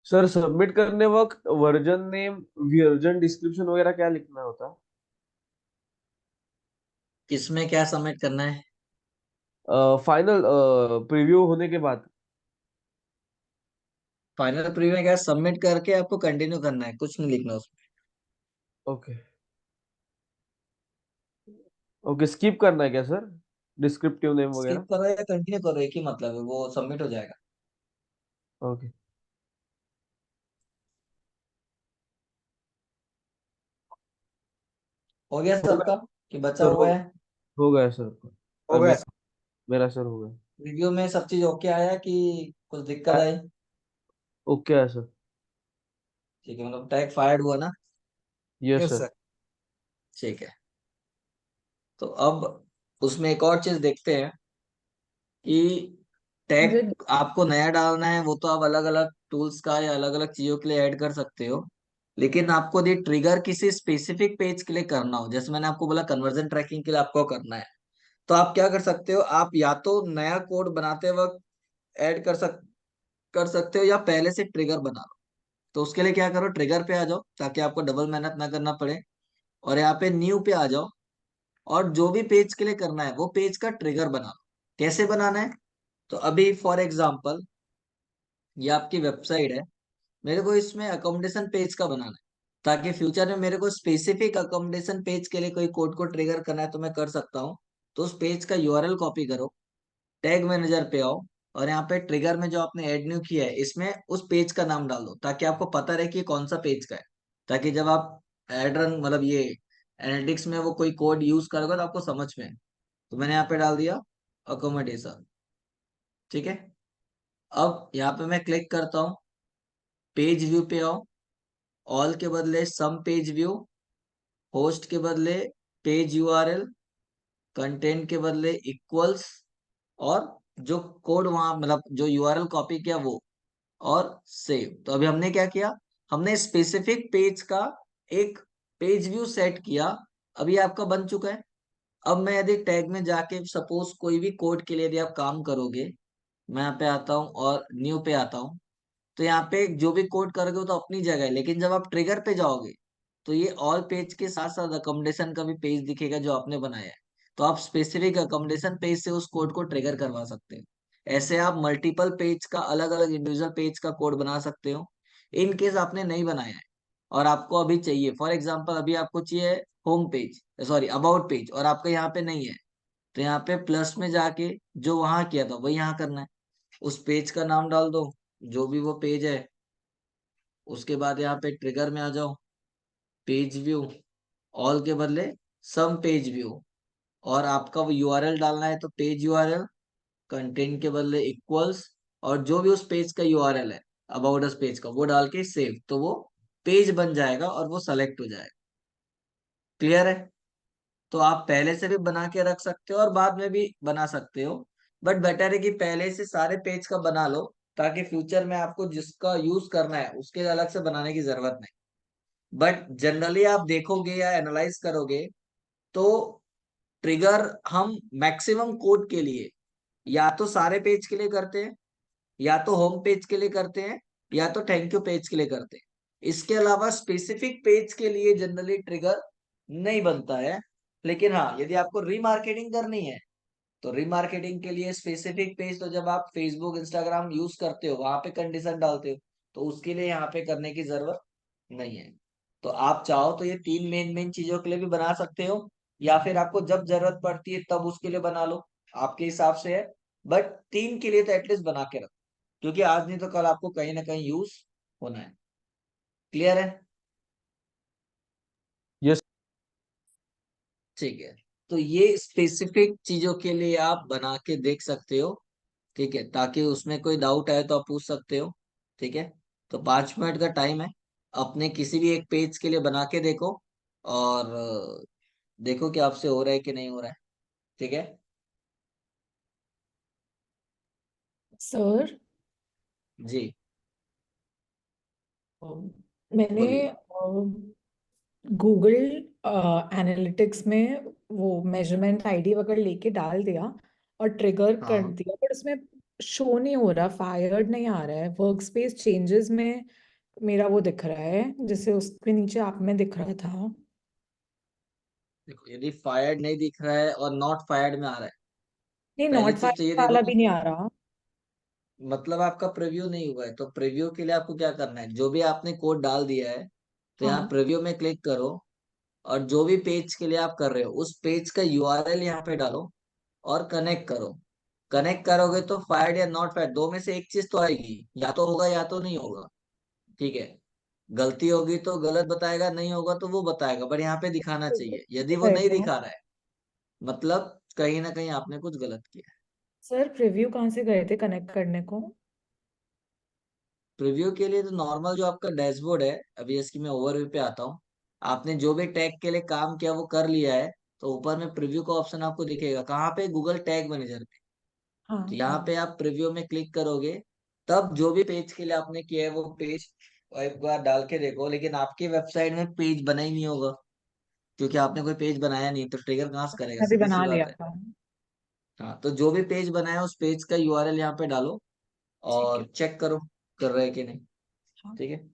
Speaker 2: सर सबमिट करने वक्त वर्जन नेम, वर्जन डिस्क्रिप्शन वगैरह क्या लिखना होता?
Speaker 1: किसमें क्या सबमिट करना है?
Speaker 2: फाइनल प्रीव्यू होने के बाद।
Speaker 1: फाइनल प्रीव्यू में क्या सबमिट करके आपको कंटिन्यू करना है, कुछ नहीं लिखना उसमें।
Speaker 2: ओके। ओके, स्किप करना है क्या सर, डिस्क्रिप्टिव नेम
Speaker 1: स्किप
Speaker 2: वगैरह?
Speaker 1: करो या कंटिन्यू करो, एक ही मतलब है, वो सबमिट हो जाएगा।
Speaker 2: ओके
Speaker 1: हो गया
Speaker 2: हो गया
Speaker 1: सबका कि बचा
Speaker 2: सर,
Speaker 1: हुआ है?
Speaker 2: हो गया सर।
Speaker 1: हो गया।
Speaker 2: मेरा सर हो गया।
Speaker 1: रिव्यू में सब चीज ओके आया कि कुछ दिक्कत
Speaker 2: आ-
Speaker 1: आई?
Speaker 2: ओके है सर।
Speaker 1: ठीक है, मतलब टैग फायर्ड हुआ ना?
Speaker 2: Yes
Speaker 4: yes
Speaker 2: sir.
Speaker 4: सर।
Speaker 1: ठीक है। तो अब उसमें एक और चीज देखते हैं कि
Speaker 3: मुझे
Speaker 1: टैग आपको नया डालना है, वो तो आप अलग अलग टूल्स का या अलग अलग चीजों के लिए ऐड कर सकते हो। लेकिन आपको यदि ट्रिगर किसी स्पेसिफिक पेज के लिए करना हो, जैसे मैंने आपको बोला कन्वर्जन ट्रैकिंग के लिए आपको करना है, तो आप क्या कर सकते हो, आप या तो नया कोड बनाते वक्त ऐड कर सकते हो, या पहले से ट्रिगर बना लो। तो उसके लिए क्या करो, ट्रिगर पे आ जाओ ताकि आपको डबल मेहनत ना करना पड़े, और यहाँ पे न्यू पे आ जाओ, और जो भी पेज के लिए करना है वो पेज का ट्रिगर बना लो। कैसे बनाना है, तो अभी फॉर एग्जाम्पल ये आपकी वेबसाइट है, मेरे को इसमें अकोमोडेशन पेज का बनाना है, ताकि फ्यूचर में मेरे को स्पेसिफिक अकोमोडेशन पेज के लिए कोई कोड को ट्रिगर करना है तो मैं कर सकता हूँ। तो उस पेज का यूआरएल कॉपी करो, टैग मैनेजर पे आओ, और यहाँ पे ट्रिगर में जो आपने ऐड न्यू किया है इसमें उस पेज का नाम डाल दो, ताकि आपको पता रहे कि कौन सा पेज का है। ताकि जब आप एड रन मतलब ये एनालिटिक्स में वो कोई कोड यूज करोगे तो आपको समझ में आए। तो मैंने यहाँ पे डाल दिया अकोमोडेशन। ठीक है। अब यहाँ पे मैं क्लिक करता हूँ, पेज व्यू पे आओ, ऑल के बदले सम पेज व्यू, होस्ट के बदले पेज यूआरएल, कंटेंट के बदले इक्वल्स, और जो कोड वहां मतलब जो यूआरएल कॉपी किया वो, और सेव। तो अभी हमने क्या किया, हमने स्पेसिफिक पेज का एक पेज व्यू सेट किया। अभी आपका बन चुका है। अब मैं यदि टैग में जाके सपोज कोई भी कोड के लिए यदि आप काम करोगे, मैं यहाँ पे आता हूँ और न्यू पे आता हूँ, तो यहाँ पे जो भी कोड करोगे वो तो अपनी जगह है, लेकिन जब आप ट्रिगर पे जाओगे तो ये ऑल पेज के साथ साथ अकोमोडेशन का भी पेज दिखेगा जो आपने बनाया है। तो आप स्पेसिफिक अकोमोडेशन पेज से उस कोड को ट्रिगर करवा सकते हो। ऐसे आप मल्टीपल पेज का अलग अलग इंडिविजुअल पेज का कोड बना सकते हो। इन केस आपने नहीं बनाया है और आपको अभी चाहिए, फॉर एग्जाम्पल अभी आपको चाहिए home page, sorry about page, और आपका यहाँ पे नहीं है, तो यहाँ पे प्लस में जाके जो वहां किया था वही यहाँ करना है। उस पेज का नाम डाल दो, जो भी वो पेज है। उसके बाद यहाँ पे ट्रिगर में आ जाओ, पेज व्यू, ऑल के बदले सम पेज व्यू, और आपका वो यूआरएल डालना है तो पेज यूआरएल, कंटेंट के बदले इक्वल्स, और जो भी उस पेज का यूआरएल है अबाउट अस पेज का वो डाल के सेव, तो वो पेज बन जाएगा और वो सेलेक्ट हो जाएगा। क्लियर है? तो आप पहले से भी बना के रख सकते हो और बाद में भी बना सकते हो, बट बेटर है कि पहले से सारे पेज का बना लो, ताकि फ्यूचर में आपको जिसका यूज करना है उसके लिए अलग से बनाने की जरूरत नहीं। बट जनरली आप देखोगे या एनालाइज करोगे तो ट्रिगर हम मैक्सिमम कोड के लिए या तो सारे पेज के लिए करते हैं, या तो होम पेज के लिए करते हैं, या तो थैंक यू पेज के लिए करते हैं। इसके अलावा स्पेसिफिक पेज के लिए जनरली ट्रिगर नहीं बनता है। लेकिन हाँ, यदि आपको रीमार्केटिंग करनी है तो रीमार्केटिंग के लिए स्पेसिफिक पेज, तो जब आप फेसबुक इंस्टाग्राम यूज करते हो वहां पे कंडीशन डालते हो, तो उसके लिए यहाँ पे करने की जरूरत नहीं है। तो आप चाहो तो ये तीन मेन मेन चीजों के लिए भी बना सकते हो, या फिर आपको जब जरूरत पड़ती है तब उसके लिए बना लो, आपके हिसाब से है। बट तीन के लिए तो एटलीस्ट बना के रखो, क्योंकि आज नहीं तो कल आपको कहीं ना कहीं यूज होना है। क्लियर है?
Speaker 2: यस।
Speaker 1: ठीक है। तो ये स्पेसिफिक चीजों के लिए आप बना के देख सकते हो। ठीक है, ताकि उसमें कोई डाउट आए तो आप पूछ सकते हो। ठीक है। तो 5 मिनट का टाइम है, अपने किसी भी एक पेज के लिए बना के देखो, और देखो कि आपसे हो रहा है कि नहीं हो रहा है। ठीक है।
Speaker 3: सर,
Speaker 1: जी
Speaker 3: मैंने
Speaker 1: बोलिए।
Speaker 3: गूगल एनालिटिक्स में वो मेजरमेंट आईडी वगैरह लेके डाल दिया और ट्रिगर कर
Speaker 1: हाँ,
Speaker 3: दिया, पर उसमें शो नहीं हो रहा, फायर्ड नहीं आ रहा है। वर्क स्पेस चेंजेस में मेरा वो दिख रहा है, जैसे उसके नीचे आप में दिख रहा था।
Speaker 1: देखो यदि फायर्ड नहीं दिख रहा है और नॉट फायर्ड में आ रहा है,
Speaker 3: नहीं,
Speaker 1: पहली
Speaker 3: नॉट
Speaker 1: चीज तो ये
Speaker 3: फायर्ड
Speaker 1: देखो
Speaker 3: वाला
Speaker 1: कि
Speaker 3: भी नहीं आ रहा।
Speaker 1: मतलब आपका प्रीव्यू नहीं हुआ है। तो प्रीव्यू के लिए आपको क्या करना है, जो भी आपने कोड डाल दिया है तो यहाँ
Speaker 3: हाँ,
Speaker 1: प्रीव्यू में क्लिक करो, और जो भी पेज के लिए आप कर रहे हो उस पेज का यूआरएल यहाँ पे डालो और कनेक्ट करो। कनेक्ट करोगे तो फायर्ड या नॉट फायर्ड दो में से एक चीज तो आएगी, या तो होगा या तो नहीं होगा। ठीक है। गलती होगी तो गलत बताएगा, नहीं होगा तो वो बताएगा, पर यहाँ पे दिखाना चाहिए। यदि वो
Speaker 3: गए
Speaker 1: नहीं
Speaker 3: थे
Speaker 1: दिखा रहा है मतलब कहीं ना कहीं आपने कुछ गलत किया है।
Speaker 3: सर, प्रीव्यू कहाँ से गए थे कनेक्ट करने को?
Speaker 1: प्रीव्यू के लिए तो नॉर्मल जो आपका डैशबोर्ड है, अभी इसकी मैं ओवरव्यू पे आता हूँ। आपने जो भी टैग के लिए काम किया वो कर लिया है, तो ऊपर में प्रीव्यू का ऑप्शन आपको दिखेगा कहाँ पे, गूगल टैग मैनेजर पे।
Speaker 3: हाँ
Speaker 1: तो यहाँ
Speaker 3: हाँ।
Speaker 1: पे आप प्रीव्यू में क्लिक करोगे, तब जो भी पेज के लिए आपने किया है वो पेज एक बार डाल के देखो, लेकिन आपकी वेबसाइट में पेज बना ही नहीं होगा, क्योंकि आपने कोई पेज बनाया नहीं, तो ट्रिगर कहाँ से करेगा,
Speaker 3: मैं भी
Speaker 1: सीधी सी
Speaker 3: बना लिया
Speaker 1: बात है।
Speaker 3: था।
Speaker 1: हाँ, तो जो भी पेज बनाया उस पेज का यूआरएल यहाँ पे डालो
Speaker 3: ठीक
Speaker 1: और
Speaker 3: है।
Speaker 1: चेक करो कर रहे हैं कि नहीं।
Speaker 3: हाँ।
Speaker 1: ठीक है।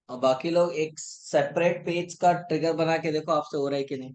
Speaker 1: और बाकी लोग एक सेपरेट पेज का ट्रिगर बना के देखो आपसे हो रहा है कि नहीं।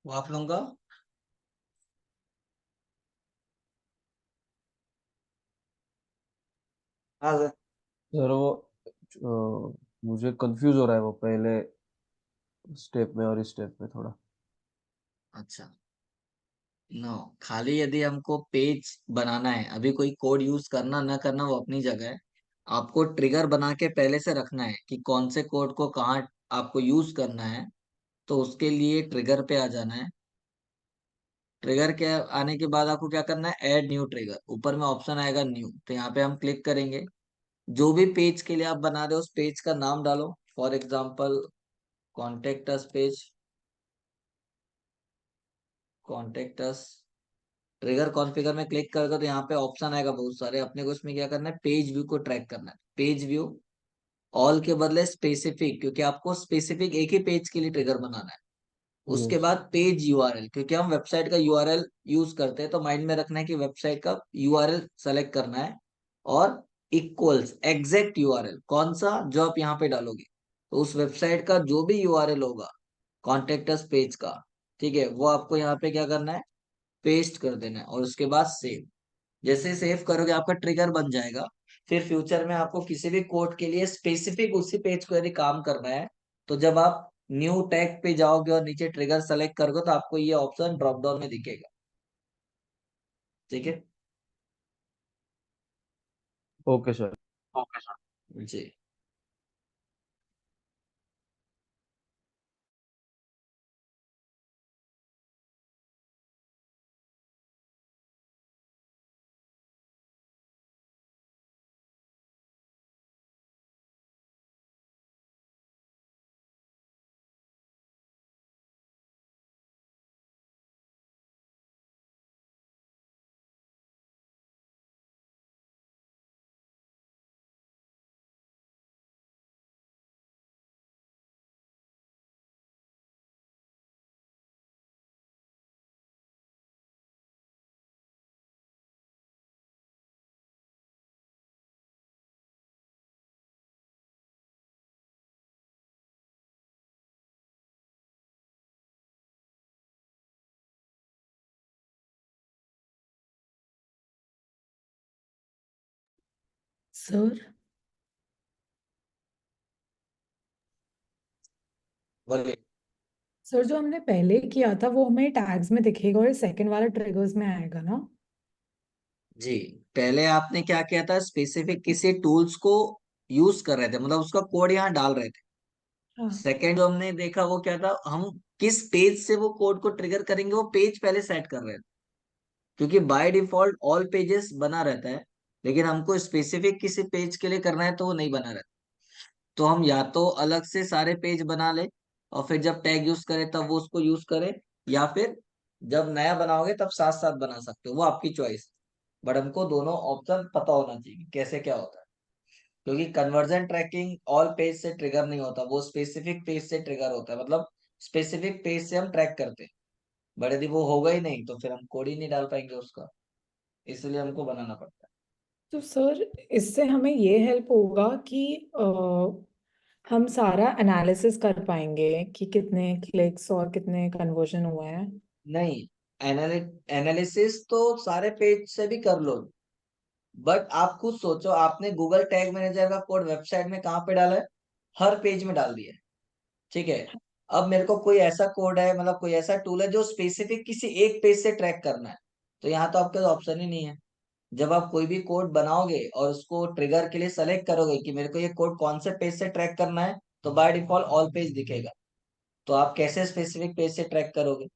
Speaker 1: वो आप लोगों का। हाँ सर।
Speaker 2: सर वो मुझे कंफ्यूज हो रहा है वो पहले स्टेप में और इस स्टेप में थोड़ा।
Speaker 1: अच्छा, नो, खाली यदि हमको पेज बनाना है, अभी कोई कोड यूज करना ना करना वो अपनी जगह है। आपको ट्रिगर बना के पहले से रखना है कि कौन से कोड को कहाँ आपको यूज करना है। तो उसके लिए ट्रिगर पे आ जाना है। ट्रिगर के आने के बाद आपको क्या करना है, ऐड न्यू ट्रिगर, ऊपर में ऑप्शन आएगा न्यू, तो यहाँ पे हम क्लिक करेंगे। जो भी पेज के लिए आप बना रहे हो उस पेज का नाम डालो, for example contact us page, contact us. Trigger configure में क्लिक करोगे तो यहाँ पे ऑप्शन आएगा बहुत सारे, अपने को इसमें क्या करना है, पेज व्यू को ट्रैक करना है। पेज व्यू ऑल के बदले स्पेसिफिक, क्योंकि आपको स्पेसिफिक एक ही पेज के लिए ट्रिगर बनाना है। उसके
Speaker 2: यस।
Speaker 1: बाद पेज यूआरएल, क्योंकि हम वेबसाइट का यूआरएल यूज करते हैं, तो माइंड में रखना है कि वेबसाइट का यूआरएल सेलेक्ट करना है। और इक्वल्स एग्जैक्ट यूआरएल कौन सा जो आप यहाँ पे डालोगे, तो उस वेबसाइट का जो भी यूआरएल होगा कॉन्टेक्ट अस पेज का, ठीक है, वो आपको यहाँ पे क्या करना है, पेस्ट कर देना है। और उसके बाद सेव, जैसे सेव करोगे आपका ट्रिगर बन जाएगा। फिर फ्यूचर में आपको किसी भी कोड के लिए स्पेसिफिक उसी पेज को यदि काम करना है, तो जब आप न्यू टैग पे जाओगे और नीचे ट्रिगर सेलेक्ट करोगे तो आपको ये ऑप्शन ड्रॉप डाउन में दिखेगा। ठीक है।
Speaker 2: Okay sir.
Speaker 1: ओके सर जी।
Speaker 3: सर
Speaker 1: बोलिए।
Speaker 3: सर जो हमने पहले किया था वो हमें टैग्स में दिखेगा और सेकंड वाला ट्रिगर्स में आएगा ना?
Speaker 1: जी, पहले आपने क्या किया था, स्पेसिफिक किसी टूल्स को यूज कर रहे थे, मतलब उसका कोड यहाँ डाल रहे थे।
Speaker 3: हाँ।
Speaker 1: सेकंड जो हमने देखा वो क्या था, हम किस पेज से वो कोड को ट्रिगर करेंगे वो पेज पहले सेट कर रहे थे, क्योंकि बाय डिफॉल्ट ऑल पेजेस बना रहता है, लेकिन हमको स्पेसिफिक किसी पेज के लिए करना है तो वो नहीं बना रहता। तो हम या तो अलग से सारे पेज बना ले और फिर जब टैग यूज करें तब वो उसको यूज करें, या फिर जब नया बनाओगे तब साथ साथ बना सकते हो, वो आपकी चॉइस। बट हमको दोनों ऑप्शन पता होना चाहिए कि कैसे क्या होता है, क्योंकि कन्वर्जन ट्रैकिंग ऑल पेज से ट्रिगर नहीं होता, वो स्पेसिफिक पेज से ट्रिगर होता है, मतलब स्पेसिफिक पेज से हम ट्रैक करते हैं। बट यदि वो होगा ही नहीं तो फिर हम कोड ही नहीं डाल पाएंगे उसका, इसलिए हमको बनाना पड़ता
Speaker 3: तो सर इससे हमें ये हेल्प होगा कि हम सारा एनालिसिस कर पाएंगे कि कितने क्लिक्स और कितने कन्वर्जन हुए हैं।
Speaker 1: है। नहीं, एनालिसिस तो सारे पेज से भी कर लो, बट आप खुद सोचो, आपने गूगल टैग मैनेजर का कोड वेबसाइट में कहाँ पे डाला है, हर पेज में डाल दिया है। ठीक है। अब मेरे को कोई ऐसा कोड है, मतलब कोई ऐसा टूल है जो स्पेसिफिक किसी एक पेज से ट्रैक करना है, तो यहाँ तो आपके ऑप्शन ही नहीं है। जब आप कोई भी कोड बनाओगे और उसको ट्रिगर के लिए सेलेक्ट करोगे कि मेरे को ये कोड कौन से पेज से ट्रैक करना है, तो बाय डिफॉल्ट ऑल पेज दिखेगा। तो आप कैसे स्पेसिफिक पेज से ट्रैक करोगे।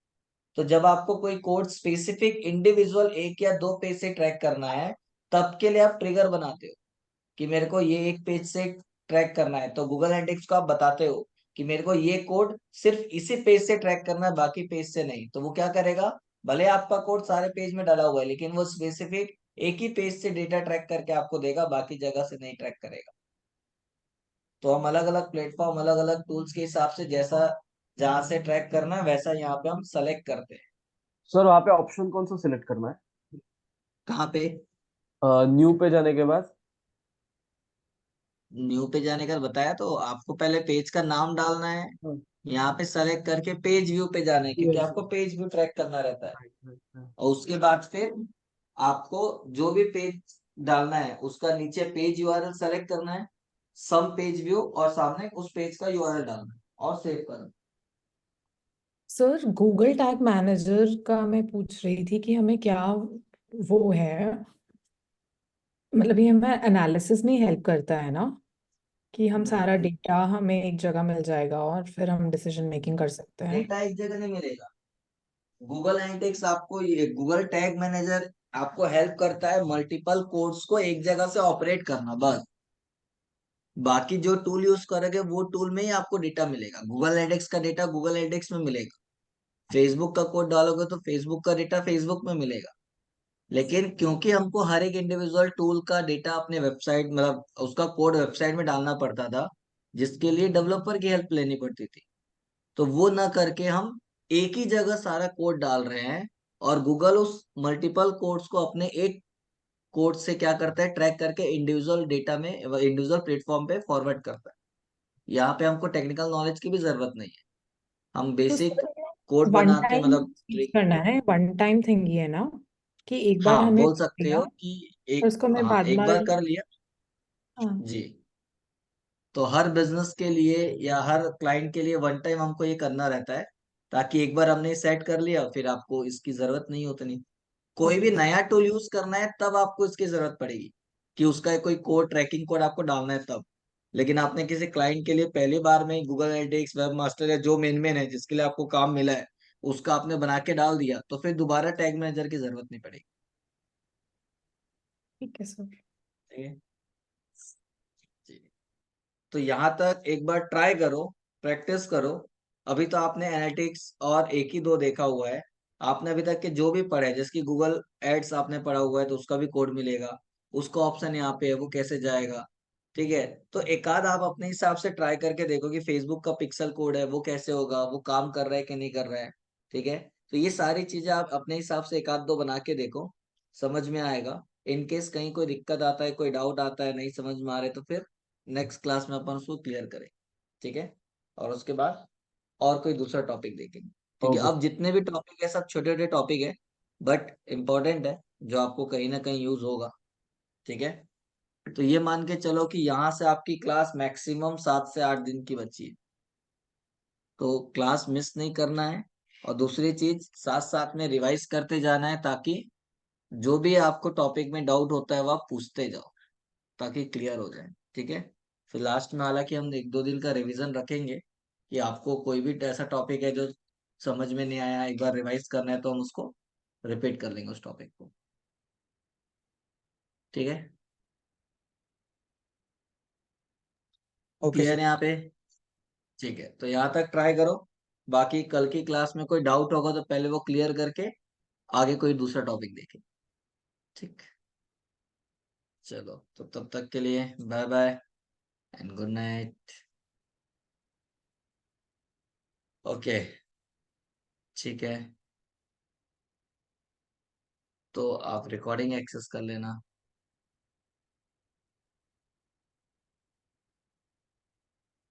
Speaker 1: तो जब आपको कोई कोड स्पेसिफिक इंडिविजुअल एक या दो पेज से ट्रैक करना है, तब के लिए आप ट्रिगर बनाते हो कि मेरे को ये एक पेज से ट्रैक करना है, तो गूगल एनालिटिक्स को आप बताते हो कि मेरे को ये कोड सिर्फ इसी पेज से ट्रैक करना है, बाकी पेज से नहीं। तो वो क्या करेगा, भले आपका कोड सारे पेज में डाला हुआ है लेकिन वो स्पेसिफिक एक ही पेज से डेटा ट्रैक करके आपको देगा, बाकी जगह से नहीं ट्रैक करेगा। तो हम अलग अलग प्लेटफॉर्म, अलग अलग टूल्स के हिसाब से जैसा जहां से ट्रैक करना है वैसा यहाँ पे हम सेलेक्ट करते हैं।
Speaker 2: सर वहाँ पे ऑप्शन कौन सा सिलेक्ट करना है?
Speaker 1: कहाँ पे?
Speaker 2: न्यू पे जाने के बाद।
Speaker 1: न्यू पे जाने का बताया तो आपको, पहले पेज का नाम डालना है। यहाँ पे सेलेक्ट करके पेज व्यू पे जाने क्योंकि
Speaker 2: Yes,
Speaker 1: आपको पेज व्यू ट्रैक करना रहता है।
Speaker 2: right.
Speaker 1: और उसके बाद फिर आपको जो भी पेज डालना है उसका नीचे पेज यूआरएल सेलेक्ट करना है, सम पेज व्यू, और सामने उस पेज का यूआरएल डालना है और सेव करना
Speaker 3: सर गूगल टैग मैनेजर का मैं पूछ रही थी कि हमें क्या वो है, मतलब ये हमें एनालिसिस में हेल्प करता है ना, कि हम
Speaker 1: है।
Speaker 3: सारा डेटा हमें एक जगह मिल जाएगा और फिर हम डिसीजन मेकिंग कर सकते हैं।
Speaker 1: डेटा एक जगह नहीं मिलेगा। गूगल एनालिटिक्स आपको, ये गूगल टैग मैनेजर आपको हेल्प करता है मल्टीपल कोड्स को एक जगह से ऑपरेट करना, बस। बाकी जो टूल यूज करोगे वो टूल में ही आपको डेटा मिलेगा। गूगल एनालिटिक्स का डेटा गूगल एनालिटिक्स में मिलेगा, फेसबुक का कोड डालोगे तो फेसबुक का डेटा फेसबुक में मिलेगा। लेकिन क्योंकि हमको हर एक इंडिविजुअल टूल का डेटा अपने वेबसाइट, मतलब उसका कोड वेबसाइट में डालना पड़ता था, जिसके लिए डेवलपर की हेल्प लेनी पड़ती थी, तो वो ना करके हम एक ही जगह सारा कोड डाल रहे हैं। और गूगल उस मल्टीपल कोड्स को अपने एक कोड से क्या करता है, ट्रैक करके इंडिविजुअल डेटा में, इंडिविजुअल प्लेटफॉर्म पे फॉरवर्ड करता है। यहाँ पे हमको टेक्निकल नॉलेज की भी जरूरत नहीं है, हम
Speaker 3: तो
Speaker 1: बेसिक
Speaker 3: सर
Speaker 1: कोड
Speaker 3: वन
Speaker 1: बनाते हैं,
Speaker 3: टाइम
Speaker 1: मतलब
Speaker 3: यूज करना है, वन टाइम थिंग ही है ना, कि एक बार
Speaker 1: हाँ
Speaker 3: हमें
Speaker 1: बोल सकते
Speaker 3: मिलेगा
Speaker 1: हो कि
Speaker 3: और
Speaker 1: एक,
Speaker 3: उसको मैं
Speaker 1: हाँ
Speaker 3: बाद
Speaker 1: एक
Speaker 3: में।
Speaker 1: बार कर लिया।
Speaker 3: हाँ।
Speaker 1: जी। तो हर बिजनेस के लिए या हर क्लाइंट के लिए वन टाइम हमको ये करना रहता है, ताकि एक बार हमने सेट कर लिया फिर आपको इसकी जरूरत नहीं होती। नहीं, कोई भी
Speaker 3: ओके।
Speaker 1: नया टूल यूज करना है तब आपको इसकी जरूरत पड़ेगी, कि उसका कोई कोड, ट्रैकिंग कोड आपको डालना है तब। लेकिन आपने किसी क्लाइंट के लिए पहली बार में गूगल एनालिटिक्स, वेब मास्टर या जो मेन मेन है जिसके लिए आपको काम मिला है, उसका आपने बना के डाल दिया, तो फिर दोबारा टैग मैनेजर की जरूरत नहीं पड़ेगी।
Speaker 3: ठीक है सर।
Speaker 1: ठीक है जी। तो यहाँ तक एक बार ट्राई करो, प्रैक्टिस करो। अभी तो आपने एनालिटिक्स और एक ही दो देखा हुआ है। आपने अभी तक के जो भी पढ़े, जैसे कि गूगल एड्स आपने पढ़ा हुआ है तो उसका भी कोड मिलेगा, उसका ऑप्शन यहाँ पे है, वो कैसे जाएगा। ठीक है, तो एक आध आप अपने हिसाब से ट्राई करके देखो कि फेसबुक का पिक्सल कोड है वो कैसे होगा, वो काम कर रहा है कि नहीं कर रहा है। ठीक है, तो ये सारी चीजें आप अपने हिसाब से एक आध दो बना के देखो, समझ में आएगा। इनकेस कहीं कोई दिक्कत आता है, कोई डाउट आता है, नहीं समझ में आ रहे, तो फिर नेक्स्ट क्लास में अपन उसको क्लियर करें। ठीक है, और उसके बाद और कोई दूसरा टॉपिक देखेंगे। ठीक है,
Speaker 2: Okay.
Speaker 1: अब जितने भी टॉपिक है सब छोटे छोटे टॉपिक है, बट इम्पोर्टेंट है, जो आपको कहीं ना कहीं यूज होगा। ठीक है, तो ये मान के चलो कि यहाँ से आपकी क्लास मैक्सिमम 7 से 8 दिन की बची है, तो क्लास मिस नहीं करना है। और दूसरी चीज, साथ साथ में रिवाइज करते जाना है, ताकि जो भी आपको टॉपिक में डाउट होता है वो आप पूछते जाओ, ताकि क्लियर हो जाए। ठीक है, फिर लास्ट में हालांकि हम 1-2 दिन का रिवीजन रखेंगे, कि आपको कोई भी ऐसा टॉपिक है जो समझ में नहीं आया, एक बार रिवाइज करना है, तो हम उसको रिपीट कर लेंगे उस टॉपिक को। ठीक है,
Speaker 2: Okay,
Speaker 1: क्लियर
Speaker 2: sir.
Speaker 1: है यहाँ पे? ठीक है, तो यहाँ तक ट्राई करो। बाकी कल की क्लास में कोई डाउट होगा तो पहले वो क्लियर करके आगे कोई दूसरा टॉपिक देखें। ठीक, चलो तो तब तक के लिए bye bye and good night. Okay, ठीक है, तो आप रिकॉर्डिंग एक्सेस कर लेना।